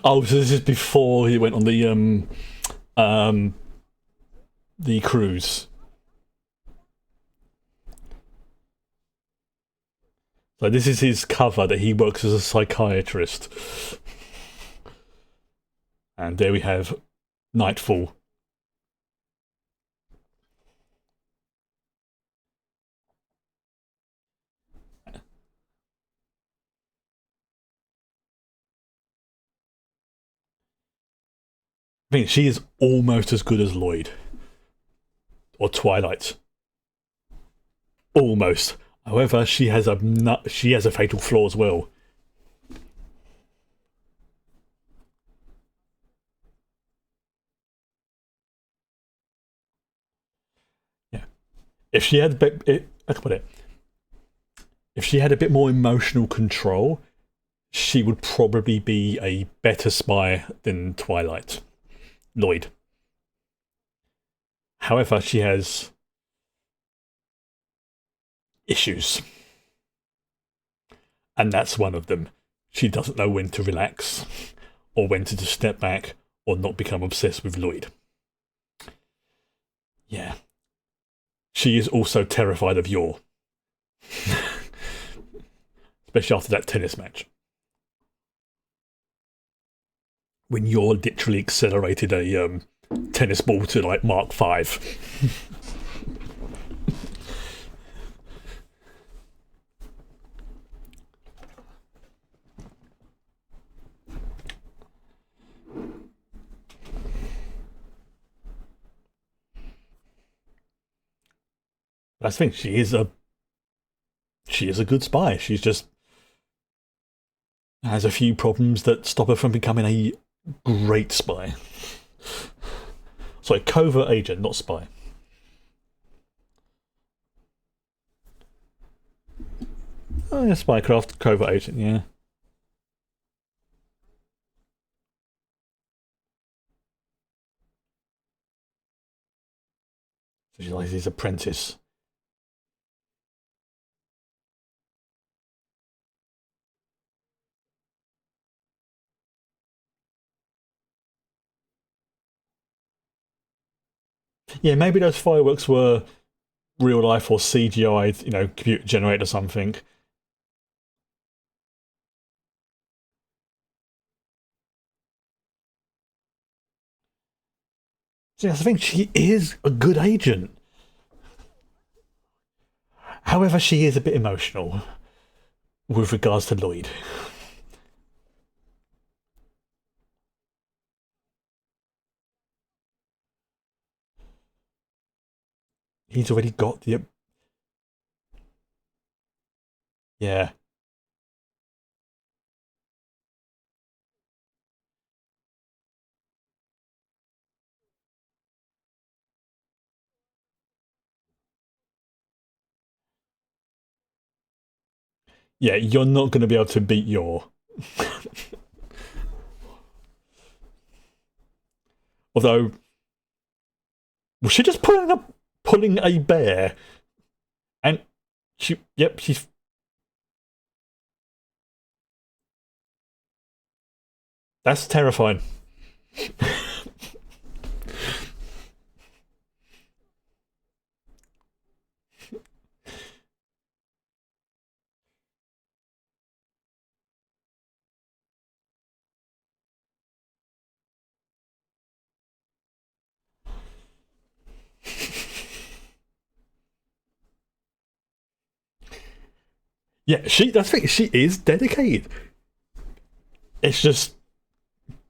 [SPEAKER 1] Oh, so this is before he went on um the cruise. So this is his cover that he works as a psychiatrist. And there we have Nightfall. I mean, she is almost as good as Lloyd. Or Twilight. Almost. However, she has a fatal flaw as well. Yeah. If she had I can put it. If she had a bit more emotional control, she would probably be a better spy than Twilight. Lloyd. However, she has issues. And that's one of them. She doesn't know when to relax, or when to just step back, or not become obsessed with Lloyd. Yeah. She is also terrified of Yor. Especially after that tennis match. When Yor literally accelerated a tennis ball to like Mark 5. That's the thing. She is a good spy. She's just has a few problems that stop her from becoming a great spy. Sorry, covert agent, not spy. Oh yeah, spycraft, covert agent, yeah. So she's like his apprentice. Yeah, maybe those fireworks were real life or CGI, computer generated or something. See, that's the thing. She is a good agent. However, she is a bit emotional with regards to Lloyd. He's already got the. Yeah. Yeah, you're not going to be able to beat Yor. Although, was she just pulling a bear? And she's. That's terrifying. Yeah, that's the thing. She is dedicated. It's just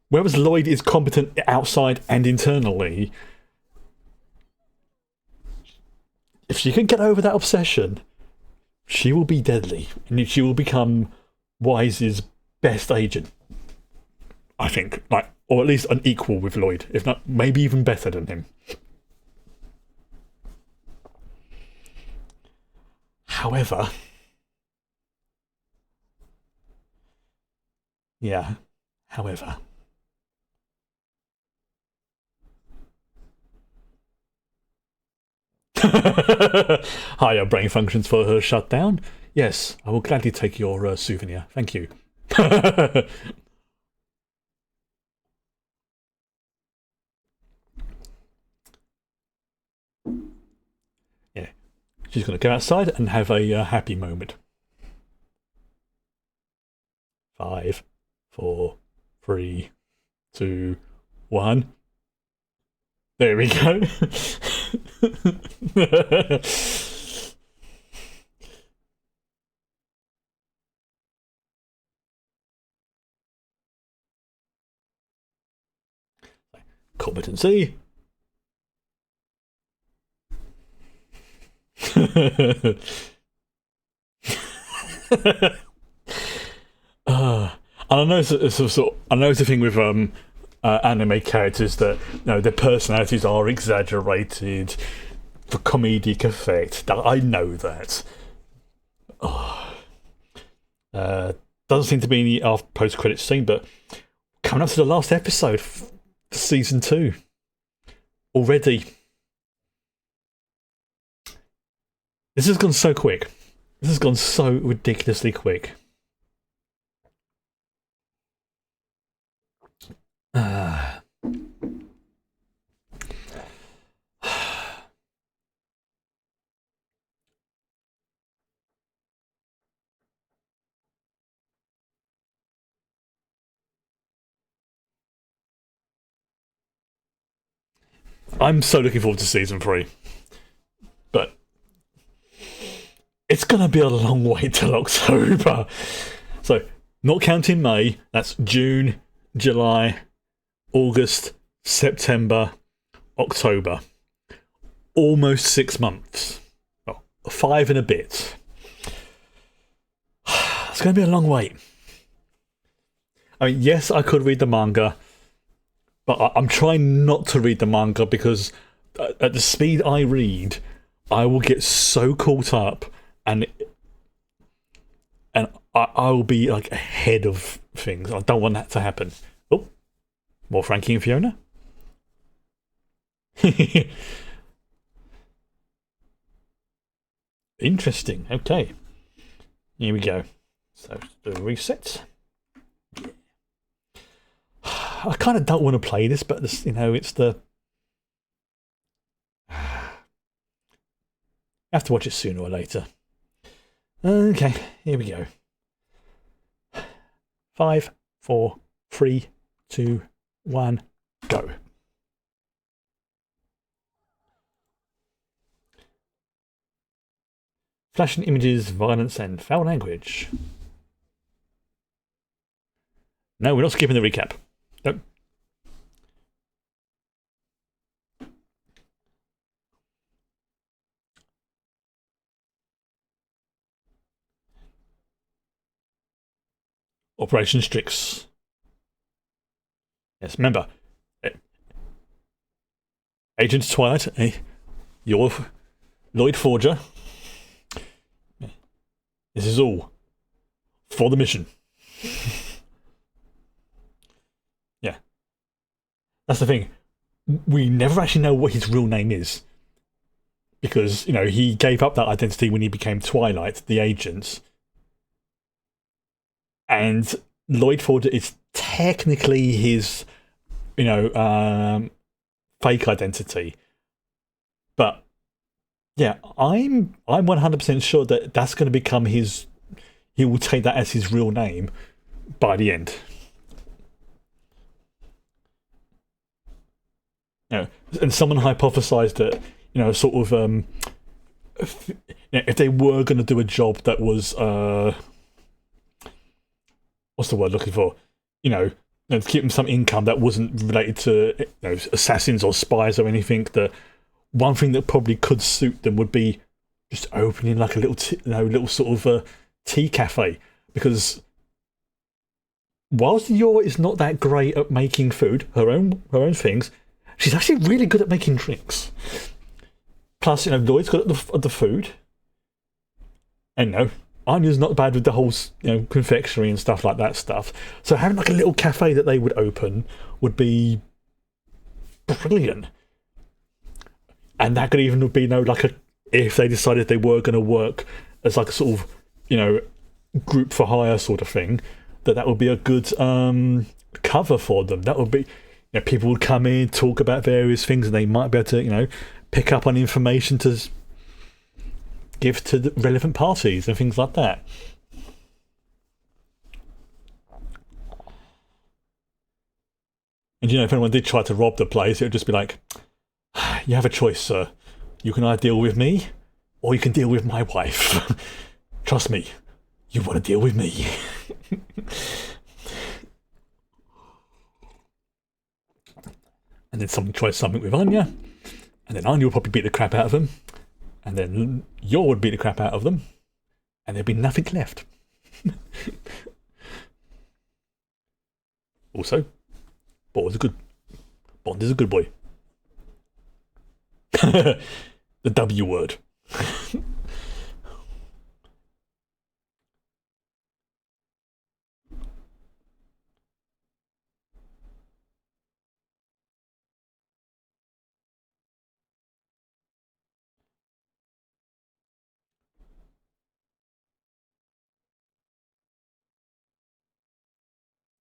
[SPEAKER 1] whereas Lloyd is competent outside and internally. If she can get over that obsession, she will be deadly, and she will become Wise's best agent. I think, or at least an equal with Lloyd, if not, maybe even better than him. However, yeah. However, higher brain functions for her shutdown. Yes, I will gladly take your souvenir. Thank you. She's going to go outside and have a happy moment. 5, 4, 3, 2, 1. There we go. Competency. And I know it's a thing with anime characters that their personalities are exaggerated for comedic effect. I know that. Doesn't seem to be any after post-credits scene, but coming up to the last episode for season 2 already. This has gone so quick. This has gone so ridiculously quick. I'm so looking forward to season 3. But it's going to be a long wait till October. So, not counting May, that's June, July, August, September, October. Almost 6 months. Well, 5 and a bit. It's going to be a long wait. I mean, yes, I could read the manga, but I'm trying not to read the manga because at the speed I read, I will get so caught up and I will be like ahead of things. I don't want that to happen. Oh, more Frankie and Fiona. Interesting. Okay. Here we go. So, do a reset. I kind of don't want to play this, but this, it's the... I have to watch it sooner or later. Okay, here we go. 5, 4, 3, 2, 1, go. Flashing images, violence, and foul language. No, we're not skipping the recap. Nope. Operation Strix. Yes, remember, Agent Twilight, you're Lloyd Forger. This is all for the mission. Yeah. That's the thing. We never actually know what his real name is. Because, he gave up that identity when he became Twilight, the agent. And Lloyd Forger is technically his, fake identity. But yeah, I'm 100% sure that that's going to become his. He will take that as his real name by the end. And someone hypothesized that if they were going to do a job that was what's the word looking for? To keep them some income that wasn't related to assassins or spies or anything. That one thing that probably could suit them would be just opening like a little sort of a tea cafe, because whilst Yor is not that great at making food, her own things, she's actually really good at making drinks. Plus, Lloyd's good at the food, and Anya's not bad with the whole, confectionery and stuff like that stuff. So having like a little cafe that they would open would be brilliant. And that could even be, if they decided they were going to work as like a sort of, group for hire sort of thing, that would be a good cover for them. That would be, people would come in, talk about various things, and they might be able to, pick up on information to give to the relevant parties and things like that. And if anyone did try to rob the place, it would just be like, you have a choice, sir. You can either deal with me, or you can deal with my wife. Trust me, you want to deal with me. And then someone tries something with Anya, and then Anya will probably beat the crap out of them, and then Yor would beat the crap out of them, and there'd be nothing left. Also, Bond is a good boy. The W word.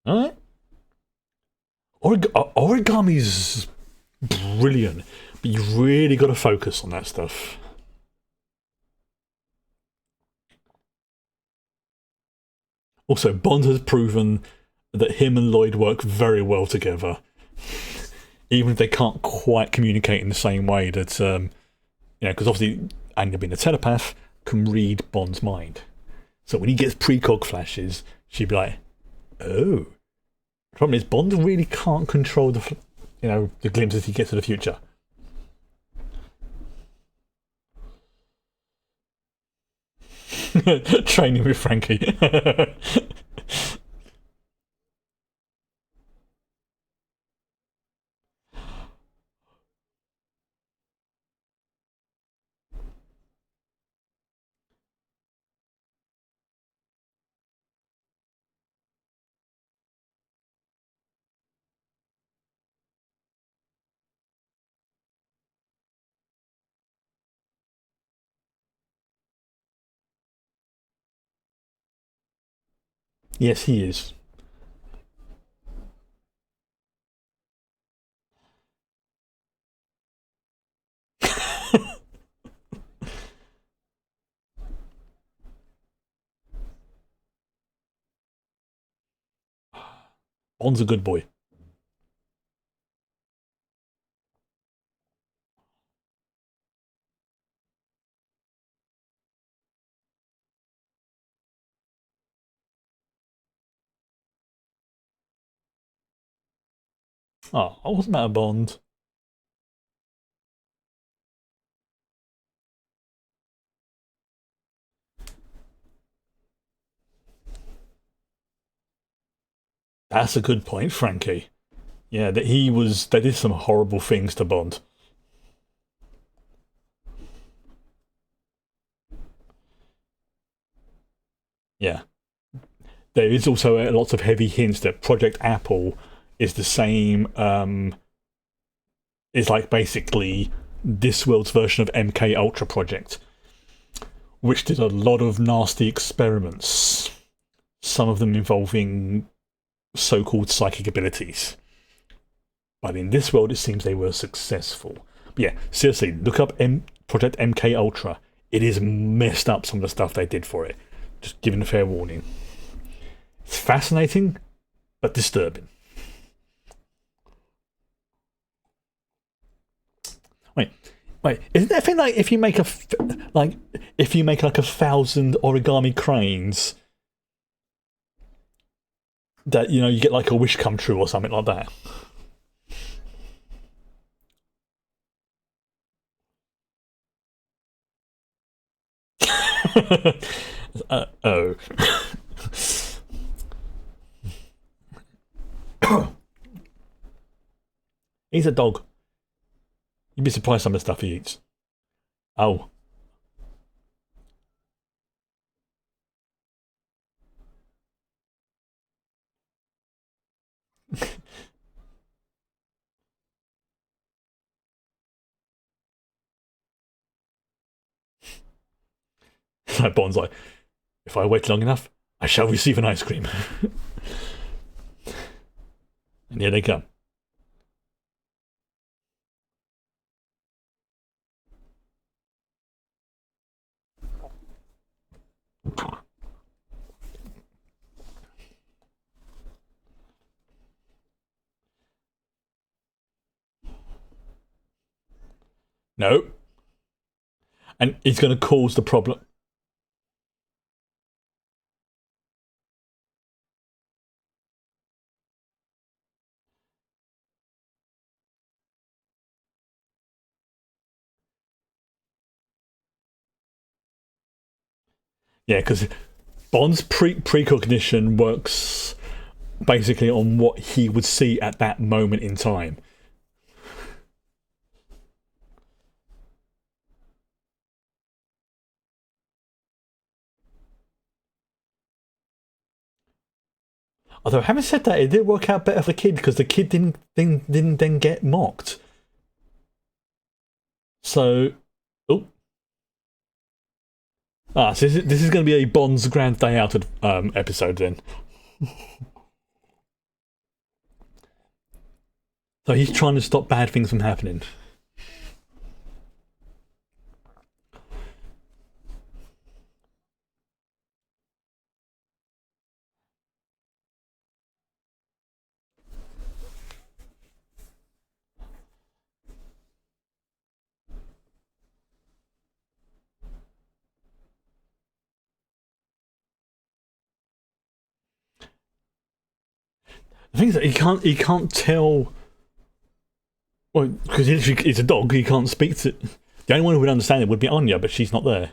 [SPEAKER 1] Alright. Origami's brilliant, but you really got to focus on that stuff. Also, Bond has proven that him and Lloyd work very well together, even if they can't quite communicate in the same way. That because obviously Anya, being a telepath, can read Bond's mind. So when he gets precog flashes, she'd be like, "Oh." The problem is Bond really can't control the glimpses he gets of the future. Training with Frankie. Yes, he is. Bond's a good boy. Oh, I wasn't about a Bond. That's a good point, Frankie. Yeah, that they did some horrible things to Bond. Yeah. There is also lots of heavy hints that Project Apple is the same, is like basically this world's version of MK Ultra Project, which did a lot of nasty experiments, some of them involving so-called psychic abilities. But in this world, it seems they were successful. But yeah, seriously, look up Project MK Ultra. It is messed up, some of the stuff they did for it. Just giving a fair warning. It's fascinating, but disturbing. Wait, isn't that a thing like if you make like 1,000 origami cranes, that you get like a wish come true or something like that? Oh. He's a dog. You'd be surprised some of the stuff he eats. Oh. That Bond's like, if I wait long enough, I shall receive an ice cream. And here they come. No. And it's going to cause the problem. Yeah, because Bond's precognition works basically on what he would see at that moment in time. Although, having said that, it did work out better for the kid because the kid didn't then get mocked. So, oh, so this is going to be a Bond's grand day out episode then. So he's trying to stop bad things from happening. The thing is that he can't tell. Well, because he's a dog, he can't speak to. The only one who would understand it would be Anya, but she's not there.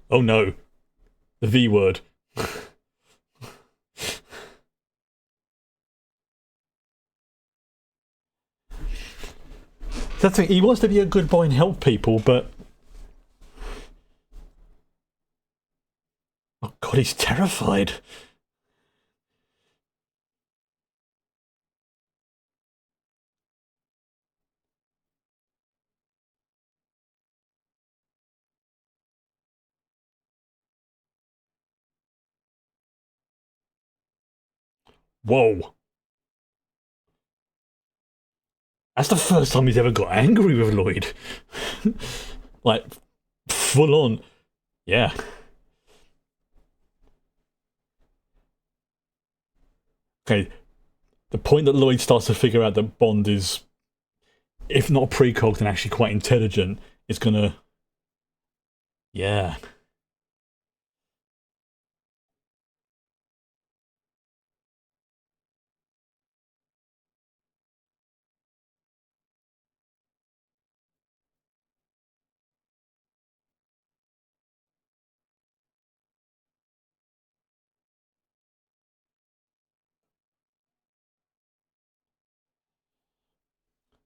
[SPEAKER 1] Oh no, the V word. That's the thing. He wants to be a good boy and help people, but oh god, he's terrified. Whoa, that's the first time he's ever got angry with Lloyd. Like full on, yeah. Okay, the point that Lloyd starts to figure out that Bond is, if not precog, then actually quite intelligent, is gonna, yeah.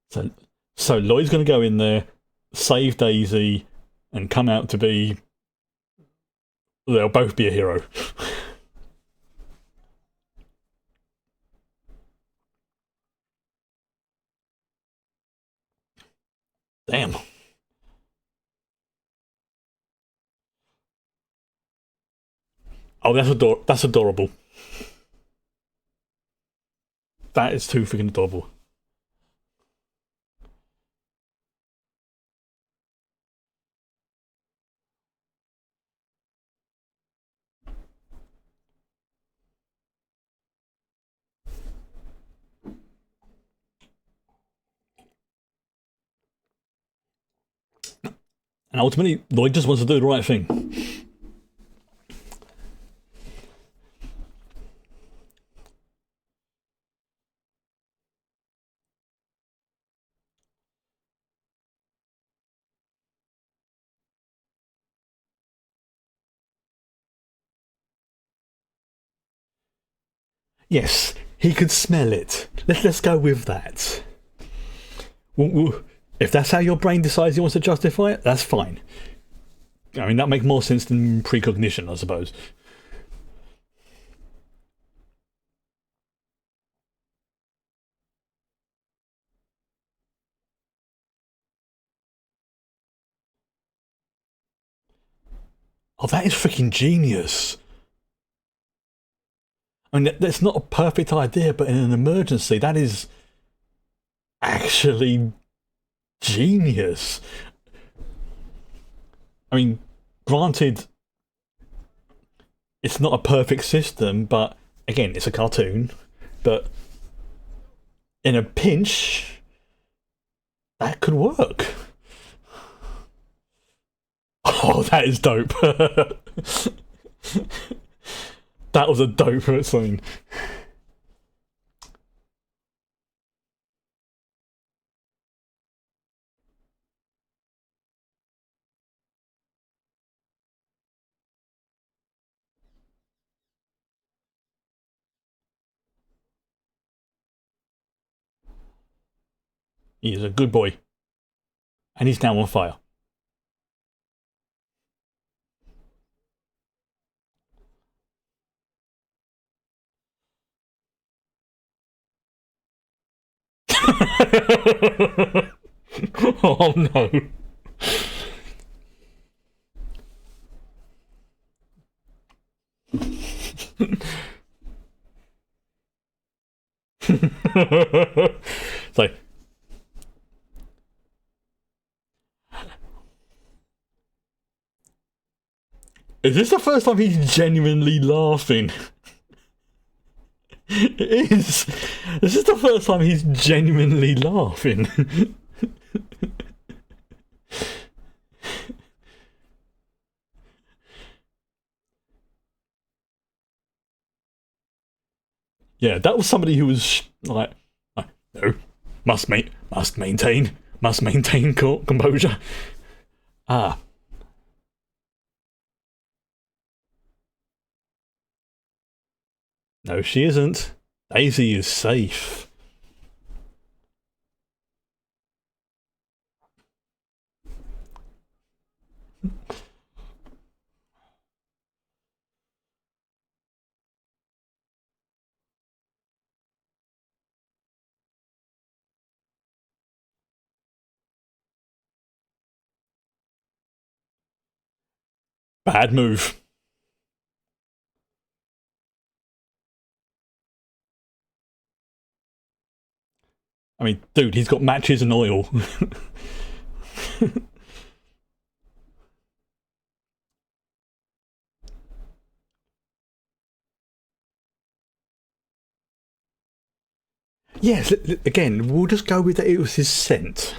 [SPEAKER 1] So, so Lloyd's gonna go in there, save Daisy, and come out to be. They'll both be a hero. Damn. Oh, that's adorable. That is too freaking adorable. And ultimately, Lloyd just wants to do the right thing. Yes, he could smell it. Let's go with that. If that's how your brain decides he wants to justify it, that's fine. I mean, that makes more sense than precognition, I suppose. Oh, that is freaking genius. I mean, that's not a perfect idea, but in an emergency, that is actually genius. I mean, granted, it's not a perfect system, but again, it's a cartoon. But in a pinch, that could work. Oh, that is dope. That was a dope scene. He's a good boy. And he's now on fire. Oh no. It's like, is this the first time he's genuinely laughing? It is. This is the first time he's genuinely laughing. Yeah, that was somebody who was like, no, must maintain composure. Ah, no, she isn't. Daisy is safe. Bad move. I mean, dude, he's got matches and oil. Yes, again, we'll just go with that it was his scent.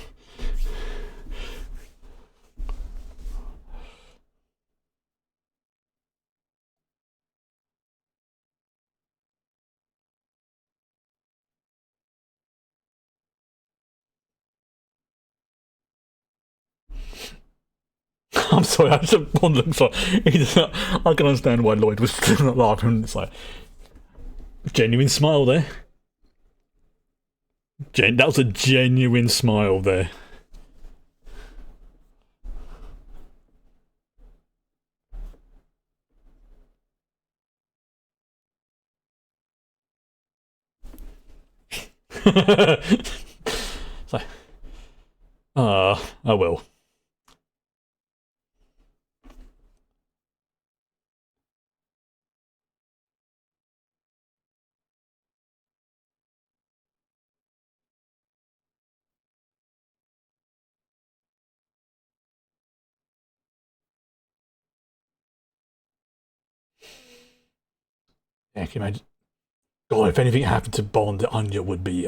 [SPEAKER 1] I'm sorry, I just want to look for. I can understand why Lloyd was not laughing. It's like genuine smile there. That was a genuine smile there. It's like, oh well. Yeah, can you imagine? God, if anything happened to Bond, Anya would be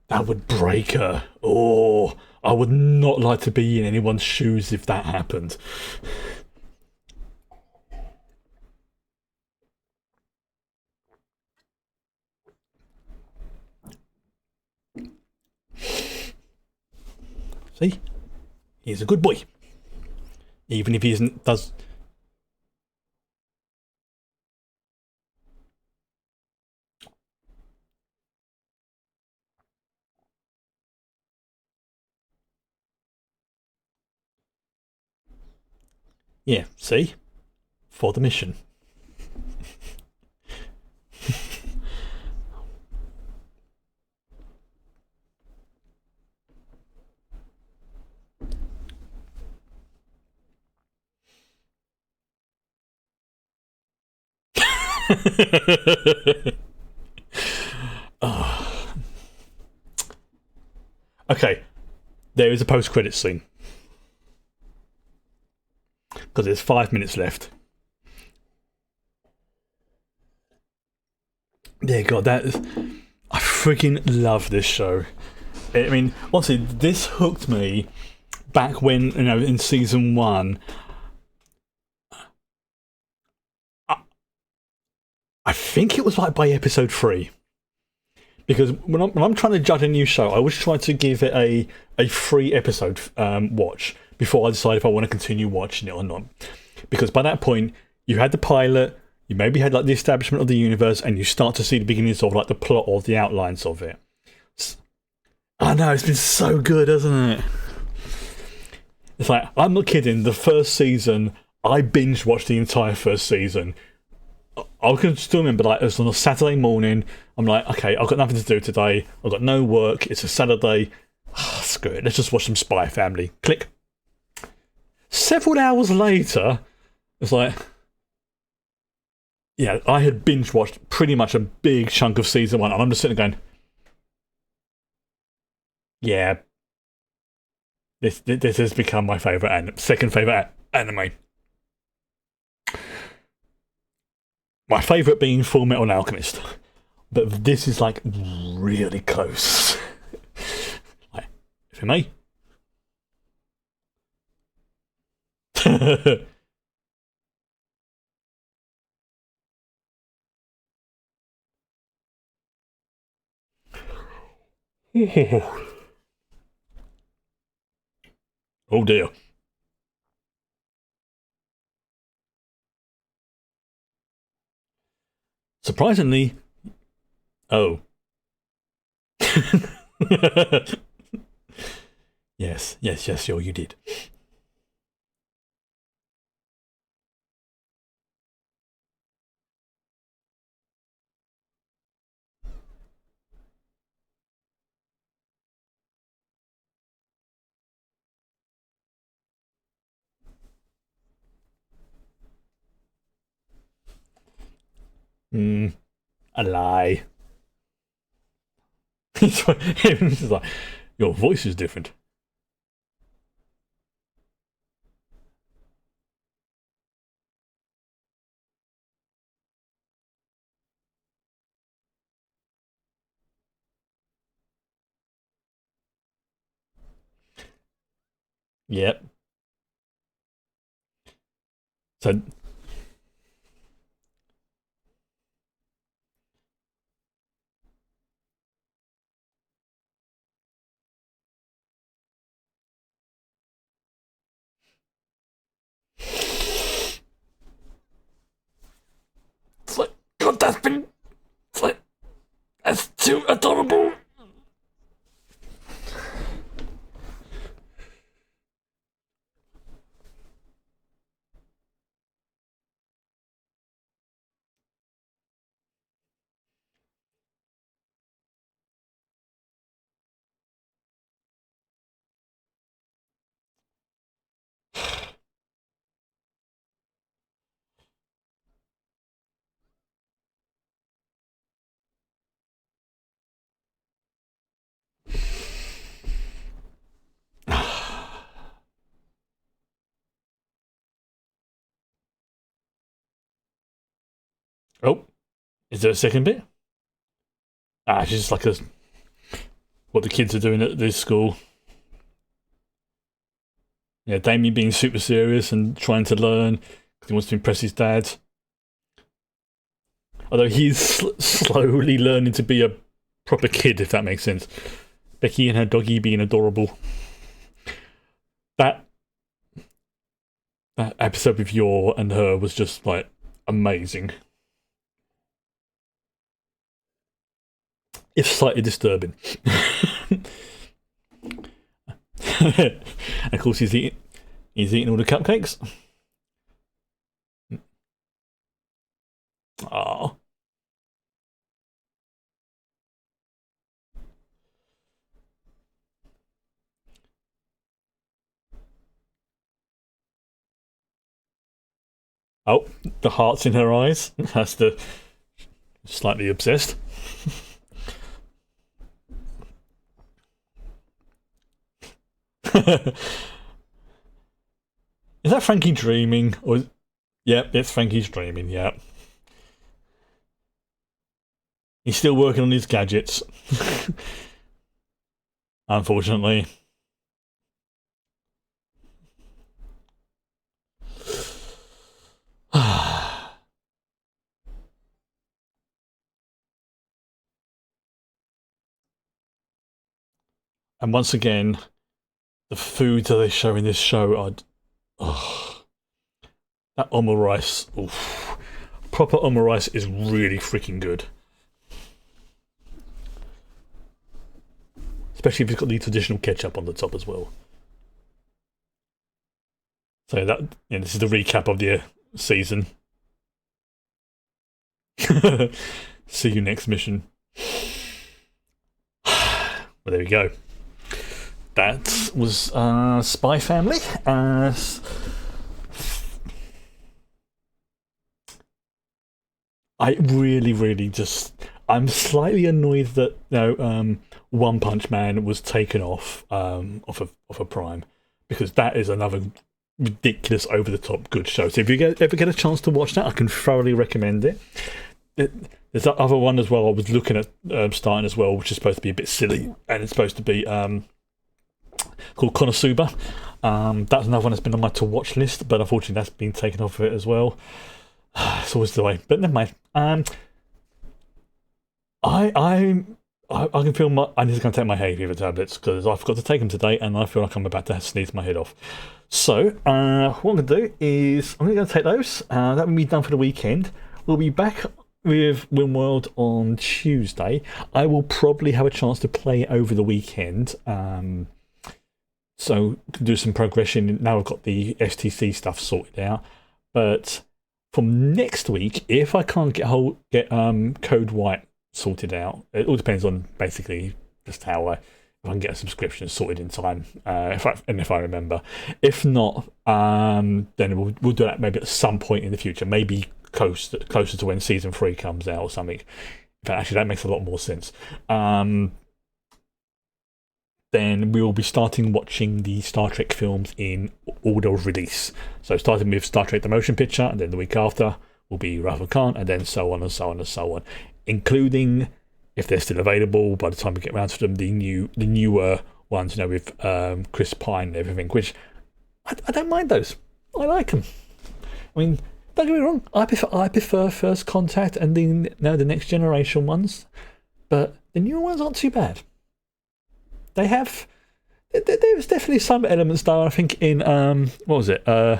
[SPEAKER 1] that would break her. Oh, I would not like to be in anyone's shoes if that happened. See, he's a good boy, even if he isn't. Does. Yeah, see, for the mission. Oh. Okay, there is a post-credit scene because there's 5 minutes left. There you go. I freaking love this show. I mean, honestly, this hooked me back when, in season one. I think it was like by episode 3. Because when I'm trying to judge a new show, I always try to give it a free episode watch before I decide if I want to continue watching it or not. Because by that point, you had the pilot, you maybe had like the establishment of the universe, and you start to see the beginnings of like the plot or the outlines of it. I know, it's been so good, hasn't it? It's like, I'm not kidding, the first season, I binge watched the entire first season. I can still remember, like, it was on a Saturday morning. I'm like, okay, I've got nothing to do today. I've got no work. It's a Saturday. Screw it. Let's just watch some Spy Family. Click. Several hours later, it's like, yeah, I had binge watched pretty much a big chunk of season 1, and I'm just sitting there going, yeah, this has become my second favourite anime. My favourite being Full Metal Alchemist. But this is like really close. Like, if you may. Oh dear. Surprisingly, oh. Yes, sure, you did. A lie. It's like, your voice is different. Yep. So, it's like, God, it's like, that's too adorable. Oh, is there a second bit? It's just like what the kids are doing at this school. Yeah, Damien being super serious and trying to learn because he wants to impress his dad. Although he's slowly learning to be a proper kid, if that makes sense. Becky and her doggy being adorable. That episode with Yor and her was just like amazing. If slightly disturbing. And of course he's eating all the cupcakes. Oh. Oh, the hearts in her eyes. That's the slightly obsessed. Is that Frankie dreaming? Or yep, it's Frankie's dreaming, yep. He's still working on his gadgets. Unfortunately. And once again, the foods that they show in this show are... Oh, that omurice. Oof. Proper omurice is really freaking good. Especially if it's got the traditional ketchup on the top as well. So that, yeah, this is the recap of the season. See you next mission. Well, there we go. That was Spy Family. I really just... I'm slightly annoyed that One Punch Man was taken off off of Prime, because that is another ridiculous, over the top good show. So if you ever get a chance to watch that, I can thoroughly recommend it. There's that other one as well I was looking at starting as well, which is supposed to be a bit silly, and it's supposed to be called Konosuba. That's another one that's been on my to watch list, but unfortunately that's been taken off of it as well. It's always the way, but never mind. I can feel I need to go and take my hay fever tablets, because I forgot to take them today, and I feel like I'm about to sneeze my head off. So what I'm going to do is I'm going to take those. That will be done for the weekend. We'll be back with Windworld on Tuesday. I will probably have a chance to play over the weekend. So can do some progression. Now I've got the STC stuff sorted out. But from next week, if I can't get Code White sorted out, it all depends on basically just how if I can get a subscription sorted in time, if I remember. If not, then we'll do that maybe at some point in the future, maybe closer to when season 3 comes out or something. In fact, actually, that makes a lot more sense. Then we will be starting watching the Star Trek films in order of release. So starting with Star Trek the Motion Picture, and then the week after will be Wrath of Khan, and then so on and so on and so on, including, if they're still available by the time we get around to them, the newer ones, with Chris Pine and everything, which I don't mind those. I like them. I mean, don't get me wrong, I prefer First Contact and the Next Generation ones, but the newer ones aren't too bad. There's definitely some elements though, I think, in what was it? I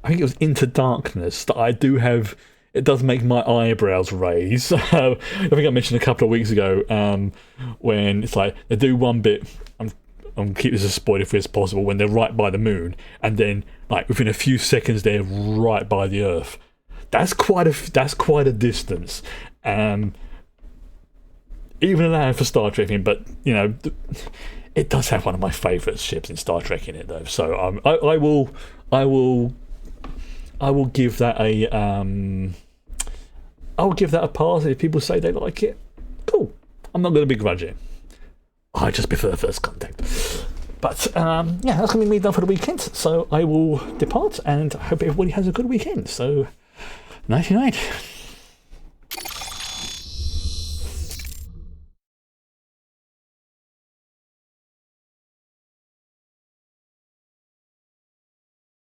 [SPEAKER 1] think it was Into Darkness that I do have. It does make my eyebrows raise. I think I mentioned a couple of weeks ago when it's like they do one bit. I'm keep this as spoiler free as possible. When they're right by the moon, and then like within a few seconds they're right by the Earth. That's quite a distance. Even allowing for Star Trek in, but it does have one of my favourite ships in Star Trek in it though. So I will give that a pass. If people say they like it, cool. I'm not going to begrudge it. I just prefer First Contact. But yeah, that's going to be me done for the weekend. So I will depart, and I hope everybody has a good weekend. So, nighty night.